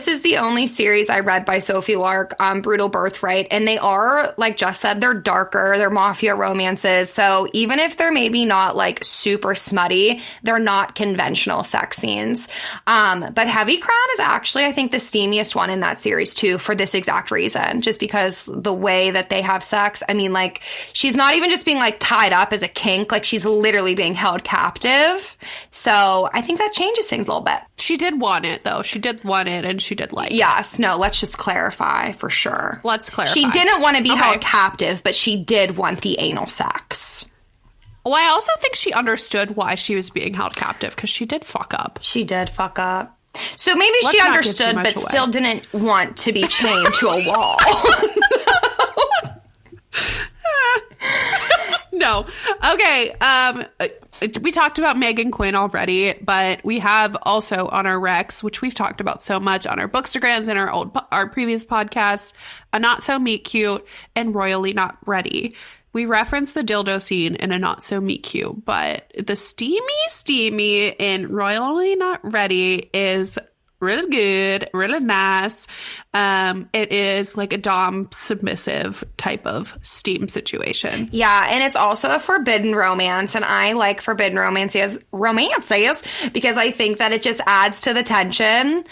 is the only series I read by Sophie Lark, Brutal Birthright, and they are, like Jess said, they're darker, they're mafia romances, so even if they're maybe not, like, super smutty, they're not conventional sex scenes. But Heavy Crown is actually, I think, the steamiest one in that series, too, for this exact reason, just because the way that they have sex, like, she's not even just being, like, tied up as a kink, like, she's literally being held captive, so I think that changes things a little bit. She did want it, though. She did want it, and she did like it. Yes. No, let's just clarify for sure. Let's clarify. She didn't want to be held captive, but she did want the anal sex. Well, I also think she understood why she was being held captive, because she did fuck up. She did fuck up. So maybe she understood, but still didn't want to be chained to a wall. No. Okay. We talked about Megan Quinn already, but we have also on our Recs, which we've talked about so much on our Bookstagrams and our previous podcasts, A Not So Meet Cute and Royally Not Ready. We referenced the dildo scene in A Not So Meet Cute, but the steamy in Royally Not Ready is really good, really nice. It is like a dom submissive type of steam situation. Yeah, and it's also a forbidden romance, and I like forbidden romances because I think that it just adds to the tension.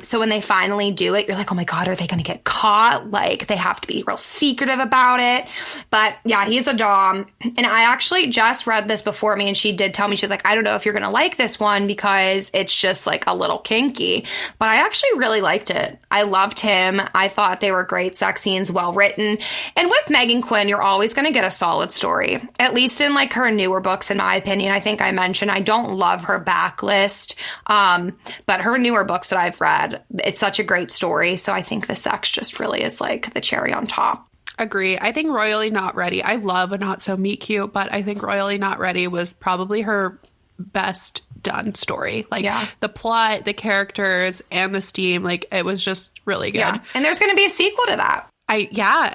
So when they finally do it, you're like, oh my God, are they going to get caught? Like, they have to be real secretive about it. But yeah, he's a dom. And I actually just read this before me, and she did tell me, she was like, I don't know if you're going to like this one because it's just like a little kinky. freaky. But I actually really liked it. I loved him. I thought they were great sex scenes, well written. And with Megan Quinn, you're always going to get a solid story, at least in like her newer books, in my opinion. I think I mentioned I don't love her backlist, but her newer books that I've read, it's such a great story. So I think the sex just really is like the cherry on top. Agree. I think Royally Not Ready, I love a Not So Meet Cute, but I think Royally Not Ready was probably her best done story. Like the plot, the characters, and the steam, like it was just really good. Yeah. And there's going to be a sequel to that.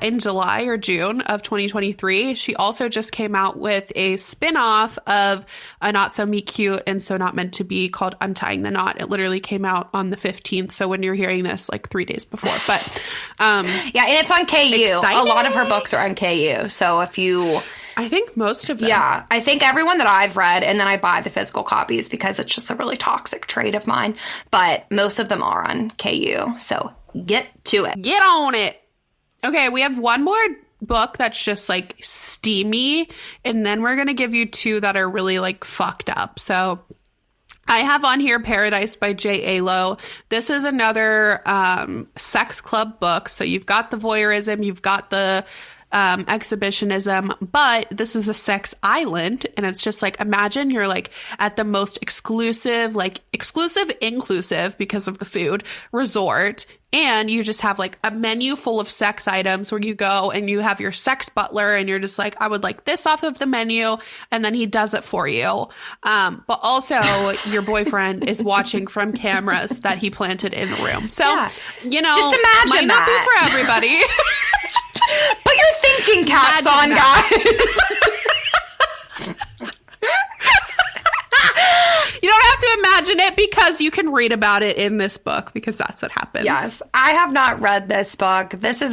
In July or June of 2023. She also just came out with a spin-off of a Not So Meet Cute and So Not Meant to Be called Untying the Knot. It literally came out on the 15th. So when you're hearing this, like 3 days before. But and it's on KU. Exciting. A lot of her books are on KU. So if you... I think most of them. Yeah, I think everyone that I've read, and then I buy the physical copies because it's just a really toxic trait of mine. But most of them are on KU. So get to it. Get on it. Okay, we have one more book that's just like steamy, and then we're going to give you two that are really like fucked up. So I have on here Paradise by J. Alo. This is another sex club book. So you've got the voyeurism, you've got the exhibitionism, but this is a sex island, and it's just like, imagine you're like at the most exclusive inclusive because of the food resort, and you just have like a menu full of sex items where you go and you have your sex butler and you're just like, I would like this off of the menu, and then he does it for you. But also your boyfriend is watching from cameras that he planted in the room. So, you know, just imagine might not be for everybody. Put your thinking caps on, guys. You don't have to imagine it because you can read about it in this book, because that's what happens. Yes. I have not read this book. This is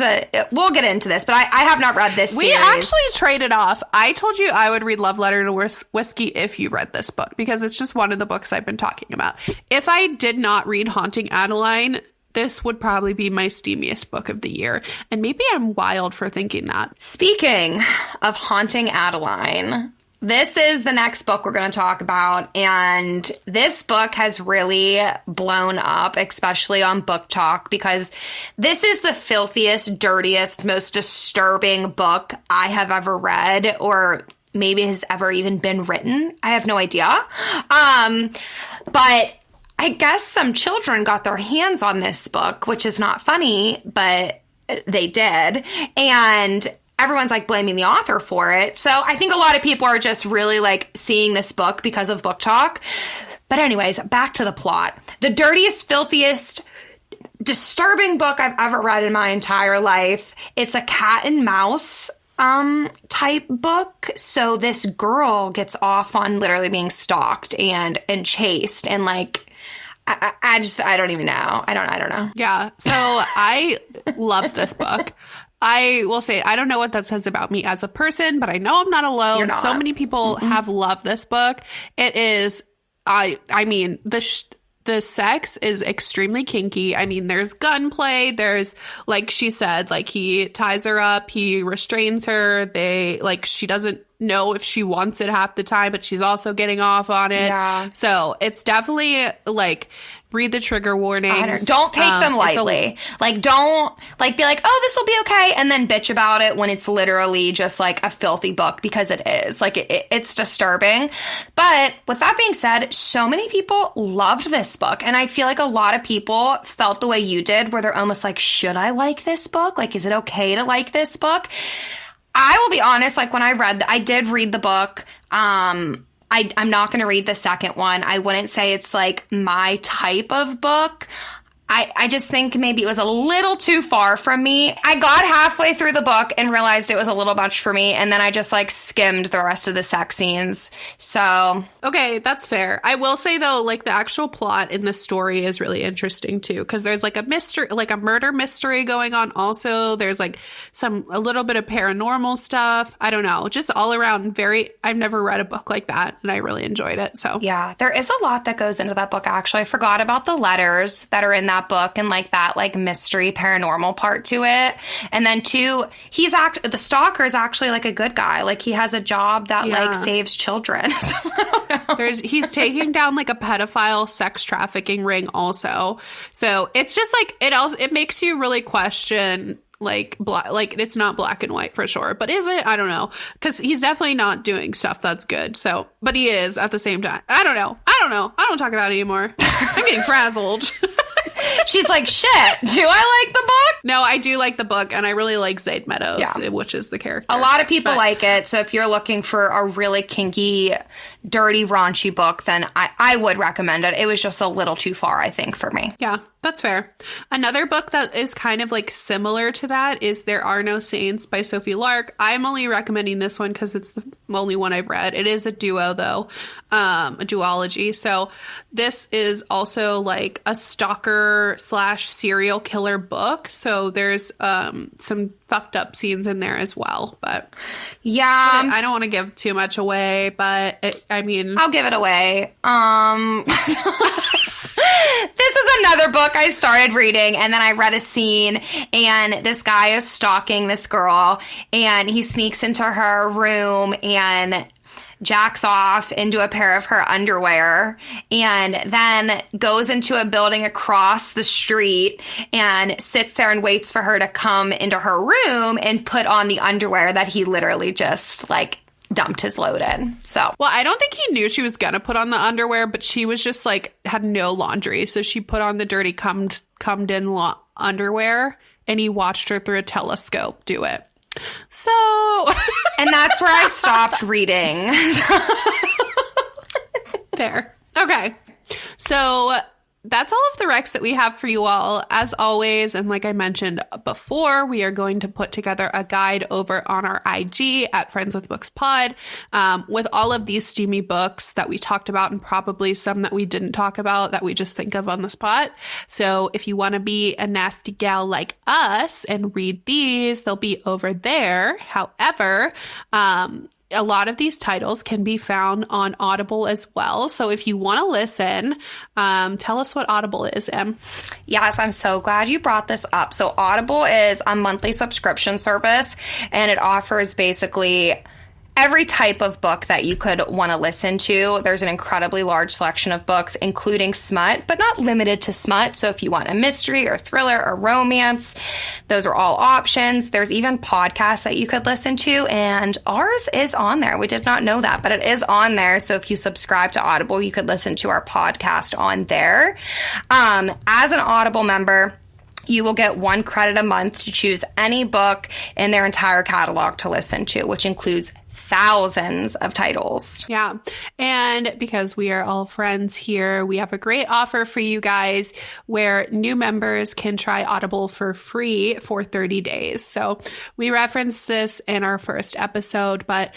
we'll get into this, but I have not read this series. We actually traded off. I told you I would read Love Letter to Whiskey if you read this book, because it's just one of the books I've been talking about. If I did not read Haunting Adeline, this would probably be my steamiest book of the year. And maybe I'm wild for thinking that. Speaking of Haunting Adeline, this is the next book we're going to talk about. And this book has really blown up, especially on Book Talk, because this is the filthiest, dirtiest, most disturbing book I have ever read, or maybe has ever even been written. I have no idea. But I guess some children got their hands on this book, which is not funny, but they did. And everyone's like blaming the author for it. So I think a lot of people are just really like seeing this book because of Book Talk. But anyways, back to the plot. The dirtiest, filthiest, disturbing book I've ever read in my entire life. It's a cat and mouse type book. So this girl gets off on literally being stalked and chased, and like, I don't even know. I don't know. Yeah. So I love this book. I will say, I don't know what that says about me as a person, but I know I'm not alone. You're not. So many people have loved this book. It is, I mean, the sex is extremely kinky. I mean, there's gunplay. There's, like she said, like he ties her up, he restrains her. She doesn't know if she wants it half the time, but she's also getting off on it. Yeah. So it's definitely like, read the trigger warnings. Don't take them lightly. Don't be like, oh, this will be okay, and then bitch about it when it's literally just like a filthy book, because it is. Like, it's disturbing. But with that being said, so many people loved this book, and I feel like a lot of people felt the way you did, where they're almost like, should I like this book? Like, is it okay to like this book? I will be honest, like when I did read the book, I'm not going to read the second one. I wouldn't say it's like my type of book. I just think maybe it was a little too far from me. I got halfway through the book and realized it was a little much for me, and then I just like skimmed the rest of the sex scenes. So okay, that's fair. I will say though, like the actual plot in the story is really interesting too, because there's like a mystery, like a murder mystery going on. Also, there's like a little bit of paranormal stuff. I don't know, just all around I've never read a book like that, and I really enjoyed it. So yeah, there is a lot that goes into that book. Actually, I forgot about the letters that are in that that book and like that like mystery paranormal part to it. And then 2, the stalker is actually like a good guy. Like he has a job that like saves children. So I don't know. He's taking down like a pedophile sex trafficking ring also. So it's just like it makes you really question like it's not black and white for sure, but is it? I don't know, because he's definitely not doing stuff that's good. So, but he is at the same time. I don't know. I don't talk about it anymore. I'm getting frazzled. She's like, shit, do I like the book? No, I do like the book, and I really like Zayd Meadows, which is the character. A lot of people like it, so if you're looking for a really kinky, dirty, raunchy book, then I would recommend it. It was just a little too far, I think, for me. Yeah, that's fair. Another book that is kind of like similar to that is There Are No Saints by Sophie Lark. I'm only recommending this one because it's the only one I've read. It is a duo, though, a duology. So this is also like a stalker / serial killer book. So there's some fucked up scenes in there as well. But yeah, I don't want to give too much away, but I mean, I'll give it away. This is another book I started reading, and then I read a scene, and this guy is stalking this girl, and he sneaks into her room and jacks off into a pair of her underwear, and then goes into a building across the street and sits there and waits for her to come into her room and put on the underwear that he literally just like dumped his load in. So, well, I don't think he knew she was gonna put on the underwear, but she was just like had no laundry, so she put on the dirty cummed in underwear, and he watched her through a telescope do it. So, and that's where I stopped reading. There. Okay. So that's all of the recs that we have for you all. As always, and like I mentioned before, we are going to put together a guide over on our IG at Friends with Books Pod with all of these steamy books that we talked about, and probably some that we didn't talk about that we just think of on the spot. So if you want to be a nasty gal like us and read these, they'll be over there. However, a lot of these titles can be found on Audible as well. So if you want to listen, tell us what Audible is, Em. Yes, I'm so glad you brought this up. So Audible is a monthly subscription service, and it offers basically every type of book that you could want to listen to. There's an incredibly large selection of books, including smut, but not limited to smut. So if you want a mystery or thriller or romance, those are all options. There's even podcasts that you could listen to, and ours is on there. We did not know that, but it is on there. So if you subscribe to Audible, you could listen to our podcast on there. As an Audible member, you will get 1 credit a month to choose any book in their entire catalog to listen to, which includes thousands of titles. Yeah. And because we are all friends here, we have a great offer for you guys where new members can try Audible for free for 30 days. So we referenced this in our first episode, but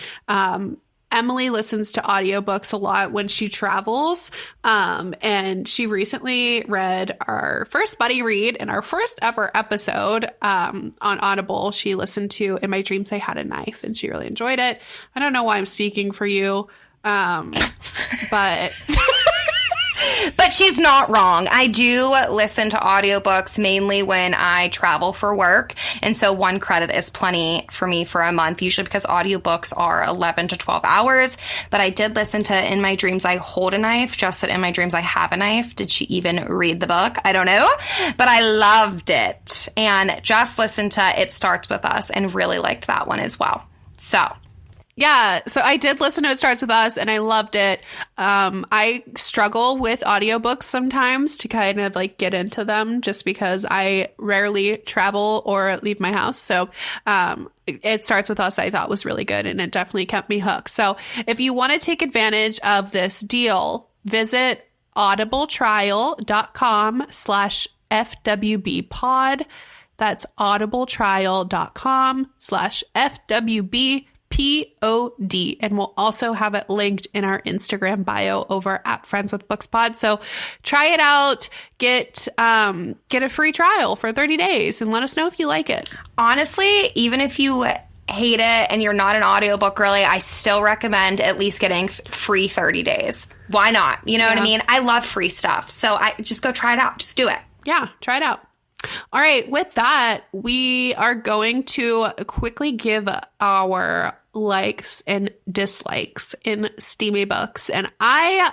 Emily listens to audiobooks a lot when she travels. And she recently read our first buddy read in our first ever episode on Audible. She listened to In My Dreams I Had a Knife, and she really enjoyed it. I don't know why I'm speaking for you, but... But she's not wrong. I do listen to audiobooks mainly when I travel for work. And so 1 credit is plenty for me for a month, usually because audiobooks are 11 to 12 hours. But I did listen to In My Dreams I Hold a Knife, just that In My Dreams I Have a Knife. Did she even read the book? I don't know. But I loved it. And just listened to It Starts With Us and really liked that one as well. So... yeah, so I did listen to It Starts With Us, and I loved it. I struggle with audiobooks sometimes to kind of like get into them just because I rarely travel or leave my house. So It Starts With Us I thought was really good, and it definitely kept me hooked. So if you want to take advantage of this deal, visit audibletrial.com/FWB pod. That's audibletrial.com/FWB POD, and we'll also have it linked in our Instagram bio over at Friends with Books Pod. So try it out, get a free trial for 30 days, and let us know if you like it. Honestly, even if you hate it and you're not an audiobook girly, I still recommend at least getting free 30 days. Why not? You know what I mean? I love free stuff. So I just go try it out. Just do it. Yeah, try it out. All right, with that, we are going to quickly give our likes and dislikes in steamy books. And I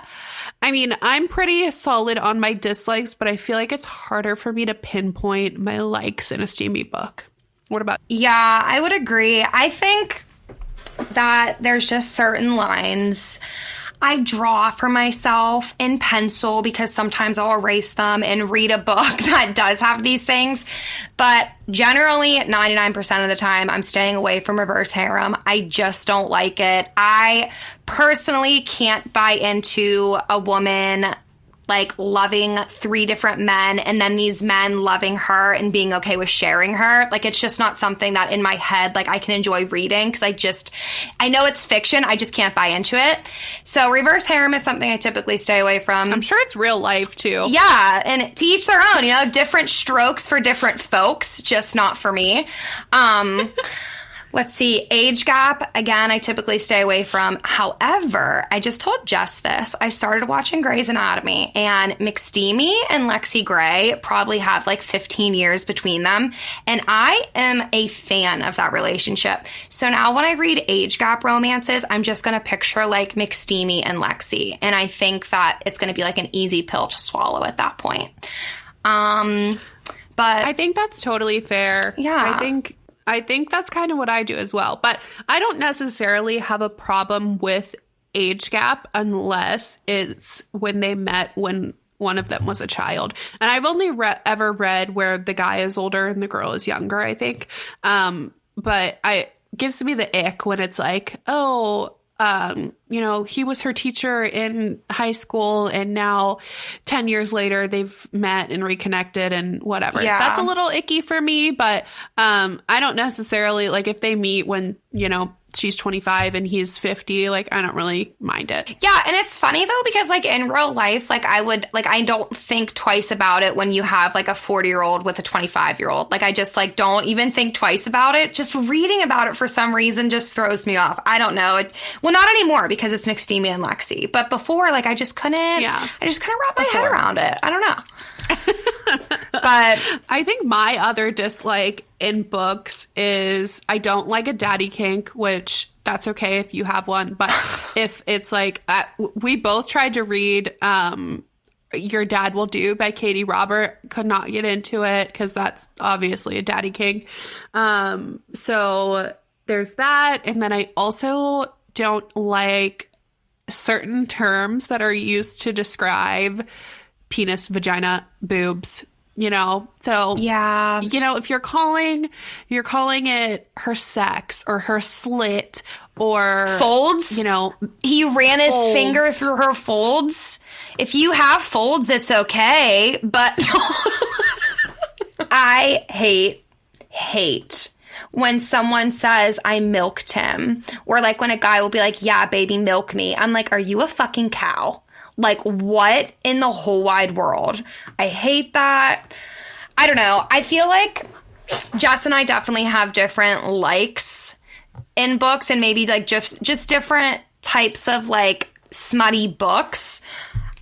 mean, I'm pretty solid on my dislikes, but I feel like it's harder for me to pinpoint my likes in a steamy book. What about you? Yeah, I would agree. I think that there's just certain lines I draw for myself in pencil because sometimes I'll erase them and read a book that does have these things. But generally, 99% of the time, I'm staying away from reverse harem. I just don't like it. I personally can't buy into a woman like loving 3 different men and then these men loving her and being okay with sharing her. Like, it's just not something that in my head, like, I can enjoy reading because I know it's fiction. I just can't buy into it. So reverse harem is something I typically stay away from. I'm sure it's real life too. Yeah. And to each their own, different strokes for different folks, just not for me. Let's see, age gap, again, I typically stay away from. However, I just told Jess this. I started watching Grey's Anatomy, and McSteamy and Lexi Gray probably have like 15 years between them, and I am a fan of that relationship. So now when I read age gap romances, I'm just going to picture like McSteamy and Lexi, and I think that it's going to be like an easy pill to swallow at that point. But I think that's totally fair. Yeah. I think that's kind of what I do as well. But I don't necessarily have a problem with age gap unless it's when they met when one of them was a child. And I've only ever read where the guy is older and the girl is younger, I think. But it gives me the ick when it's like, oh, he was her teacher in high school and now 10 years later they've met and reconnected and whatever. Yeah. That's a little icky for me, but I don't necessarily, like, if they meet when, she's 25 and he's 50, like, I don't really mind it. Yeah, and it's funny though because like in real life, like I don't think twice about it when you have like a 40-year-old with a 25-year-old. Like I just like don't even think twice about it. Just reading about it for some reason just throws me off. I don't know. Well, not anymore because it's McSteamy and Lexi. But before, like I just couldn't wrap my head around it. I don't know. But I think my other dislike in books is I don't like a daddy kink, which that's okay if you have one. But if it's like, we both tried to read Your Dad Will Do by Katie Robert, could not get into it because that's obviously a daddy kink. So there's that. And then I also don't like certain terms that are used to describe penis, vagina, boobs, so yeah, if you're calling it her sex or her slit or folds, he ran his finger through her folds. If you have folds, it's okay, but I hate when someone says I milked him, or like when a guy will be like, yeah, baby, milk me. I'm like, are you a fucking cow? Like, what in the whole wide world? I hate that. I don't know. I feel like Jess and I definitely have different likes in books and maybe like just different types of like smutty books.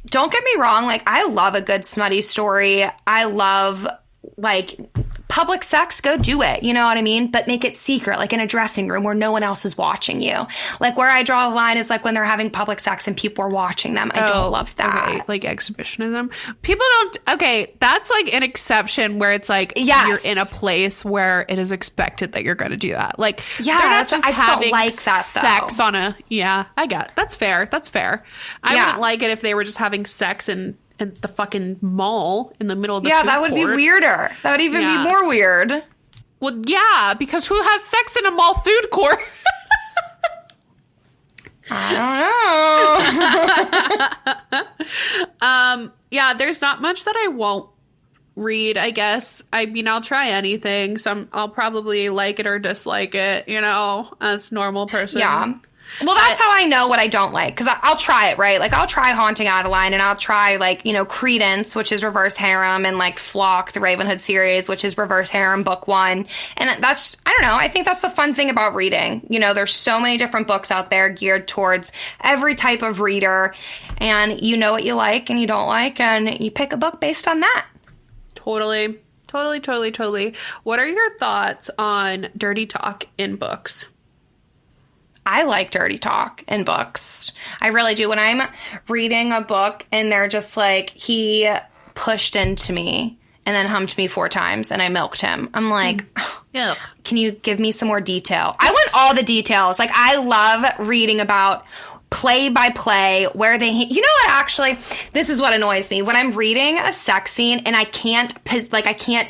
Don't get me wrong. Like, I love a good smutty story. I love like public sex, go do it. You know what I mean? But make it secret, like in a dressing room where no one else is watching you. Like where I draw the line is like when they're having public sex and people are watching them. I don't love that. Okay. Like exhibitionism. People don't. Okay, that's like an exception where it's like you're in a place where it is expected that you're going to do that. Like yeah, they're not just I having don't like that, sex though. on a. Yeah, I get it. That's fair. That's fair. I wouldn't like it if they were just having sex in the fucking mall in the middle of the food that would court. be weirder. That would even be more weird. Well, yeah, because who has sex in a mall food court? I don't know. Yeah, there's not much that I won't read, I guess. I mean, I'll try anything. I'll probably like it or dislike it, as a normal person. Yeah. Well, that's how I know what I don't like, because I'll try it, right? Like, I'll try Haunting Adeline, and I'll try, like, Credence, which is reverse harem, and, like, Flock, the Ravenhood series, which is reverse harem, book 1. And that's, I don't know, I think that's the fun thing about reading. There's so many different books out there geared towards every type of reader, and you know what you like and you don't like, and you pick a book based on that. Totally. What are your thoughts on dirty talk in books? I like dirty talk in books. I really do. When I'm reading a book and they're just like, he pushed into me and then humped me 4 times and I milked him. I'm like, Yeah. Can you give me some more detail? I want all the details. Like, I love reading about play by play, where they, you know what, actually, this is what annoys me. When I'm reading a sex scene and I can't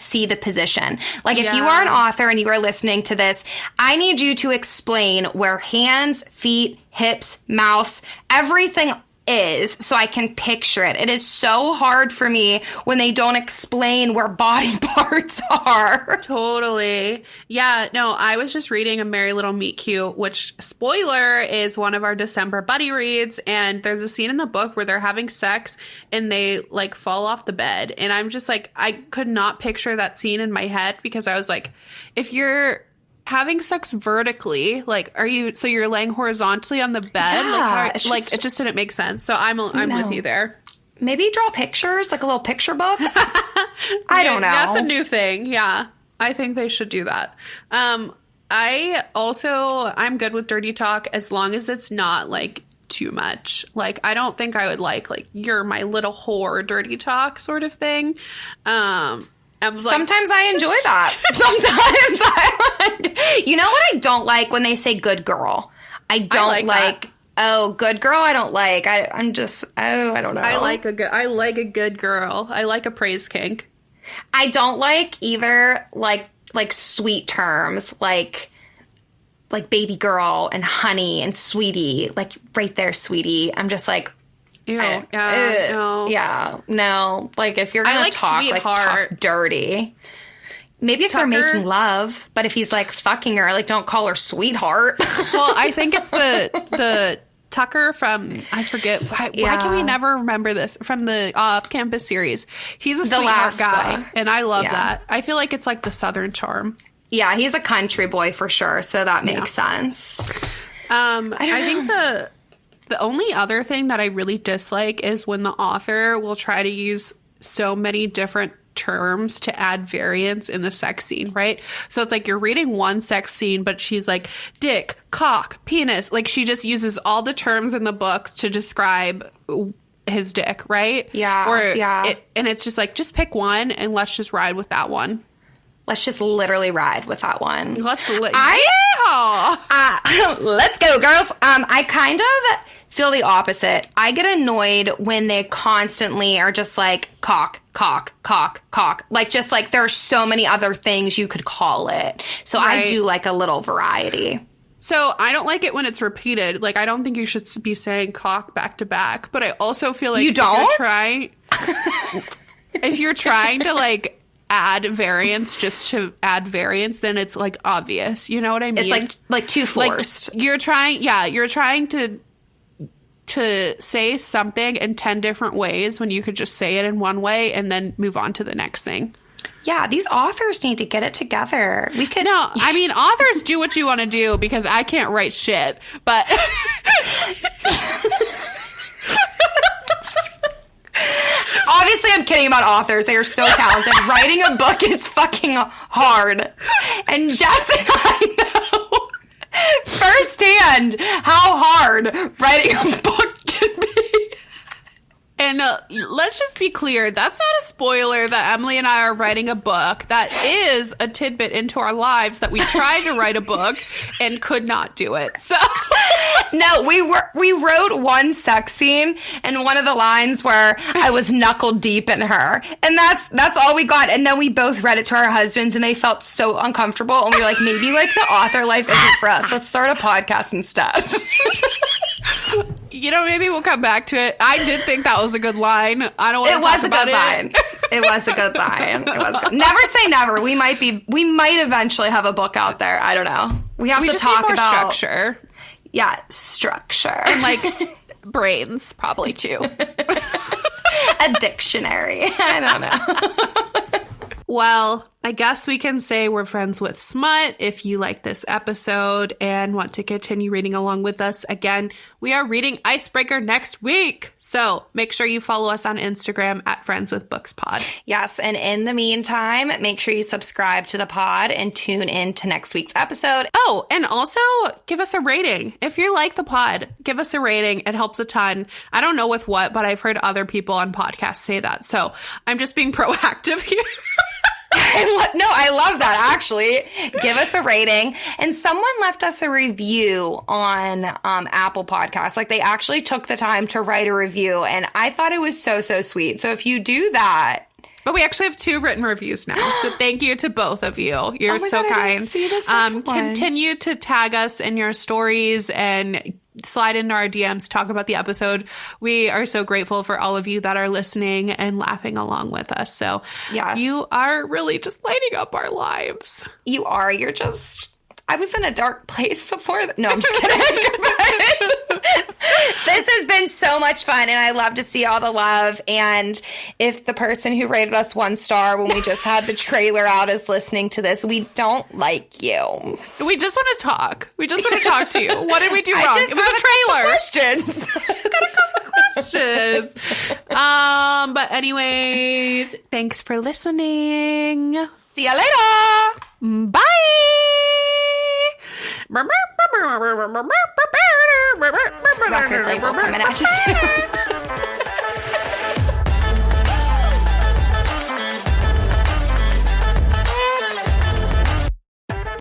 see the position. Like, if you are an author and you are listening to this, I need you to explain where hands, feet, hips, mouths, everything is, so I can picture it. It is so hard for me when they don't explain where body parts are. Totally. Yeah, no, I was just reading A Merry Little Meet Cute, which, spoiler, is one of our December buddy reads, and there's a scene in the book where they're having sex and they, like, fall off the bed, and I'm just like, I could not picture that scene in my head, because I was like, if you're having sex vertically, like, so you're laying horizontally on the bed? Yeah, it just didn't make sense. So I'm with you there. Maybe draw pictures, like a little picture book. I don't know. That's a new thing. Yeah. I think they should do that. I'm good with dirty talk as long as it's not, like, too much. Like, I don't think I would like, you're my little whore dirty talk sort of thing. Sometimes I enjoy that. Sometimes I like, you know what I don't like? When they say good girl. I don't like oh, good girl, I don't like. I don't know. I like a good girl. I like a praise kink. I don't like either, like sweet terms, like baby girl and honey and sweetie, like right there, sweetie. I'm just like, ew, no. Like, if you're gonna talk dirty, maybe if they're making love, but if he's like fucking her, like, don't call her sweetheart. Well, I think it's the Tucker from, I forget, why can we never remember this, from the Off-Campus series. He's a sweetheart guy, and I love that. I feel like it's like the Southern charm. Yeah, he's a country boy for sure, so that makes sense. I think the only other thing that I really dislike is when the author will try to use so many different terms to add variance in the sex scene, right? So it's like you're reading one sex scene, but she's like dick, cock, penis. Like, she just uses all the terms in the books to describe his dick, right? Yeah. And it's just like, just pick one and let's just ride with that one. Let's just literally ride with that one. Let's go, girls. I kind of feel the opposite. I get annoyed when they constantly are just like cock, cock, cock, cock. Like, just like there are so many other things you could call it. So right. I do like a little variety. So I don't like it when it's repeated. Like, I don't think you should be saying cock back to back. But I also feel like you don't? If you're trying to, like, add variance just to add variance, then it's, like, obvious. You know what I mean? It's like too forced. Like, you're trying to say something in 10 different ways when you could just say it in one way and then move on to the next thing. Yeah, these authors need to get it together. No, I mean, authors do what you want to do, because I can't write shit, but obviously I'm kidding about authors. They are so talented. Writing a book is fucking hard. And Jess and I know firsthand how hard writing a book can be. And let's just be clear, that's not a spoiler that Emily and I are writing a book. That is a tidbit into our lives that we tried to write a book and could not do it. So no, we wrote one sex scene, and one of the lines where I was knuckle deep in her, and that's all we got. And then we both read it to our husbands, and they felt so uncomfortable, and we were like, maybe like the author life isn't for us. Let's start a podcast instead. You know, maybe we'll come back to it. I did think that was a good line. I don't want to talk about it. It was a good line. It was good. Never say never. We might eventually have a book out there. I don't know. We have to talk about structure. Yeah, structure. And, like, brains, probably, too. A dictionary. I don't know. Well, I guess we can say we're friends with Smut if you like this episode and want to continue reading along with us. Again, we are reading Icebreaker next week. So make sure you follow us on Instagram at Friends with Books Pod. Yes, and in the meantime, make sure you subscribe to the pod and tune in to next week's episode. Oh, and also give us a rating. If you like the pod, give us a rating. It helps a ton. I don't know with what, but I've heard other people on podcasts say that. So I'm just being proactive here. I love that, actually. Give us a rating. And someone left us a review on Apple Podcasts. Like, they actually took the time to write a review, and I thought it was so, so sweet. So if you do that... But we actually have 2 written reviews now. So thank you to both of you. You're so God, kind. I didn't see the second one. Continue to tag us in your stories and slide into our DMs, talk about the episode. We are so grateful for all of you that are listening and laughing along with us. So yes, you are really just lighting up our lives. You are. You're just... I was in a dark place before. No, I'm just kidding. This has been so much fun, and I love to see all the love. And if the person who rated us 1 star when we just had the trailer out is listening to this, we don't like you. We just want to talk. We just want to talk to you. What did we do wrong? It was a trailer. Questions. Just got a couple questions. But anyways, thanks for listening. See ya later. Bye. Record label coming at you soon.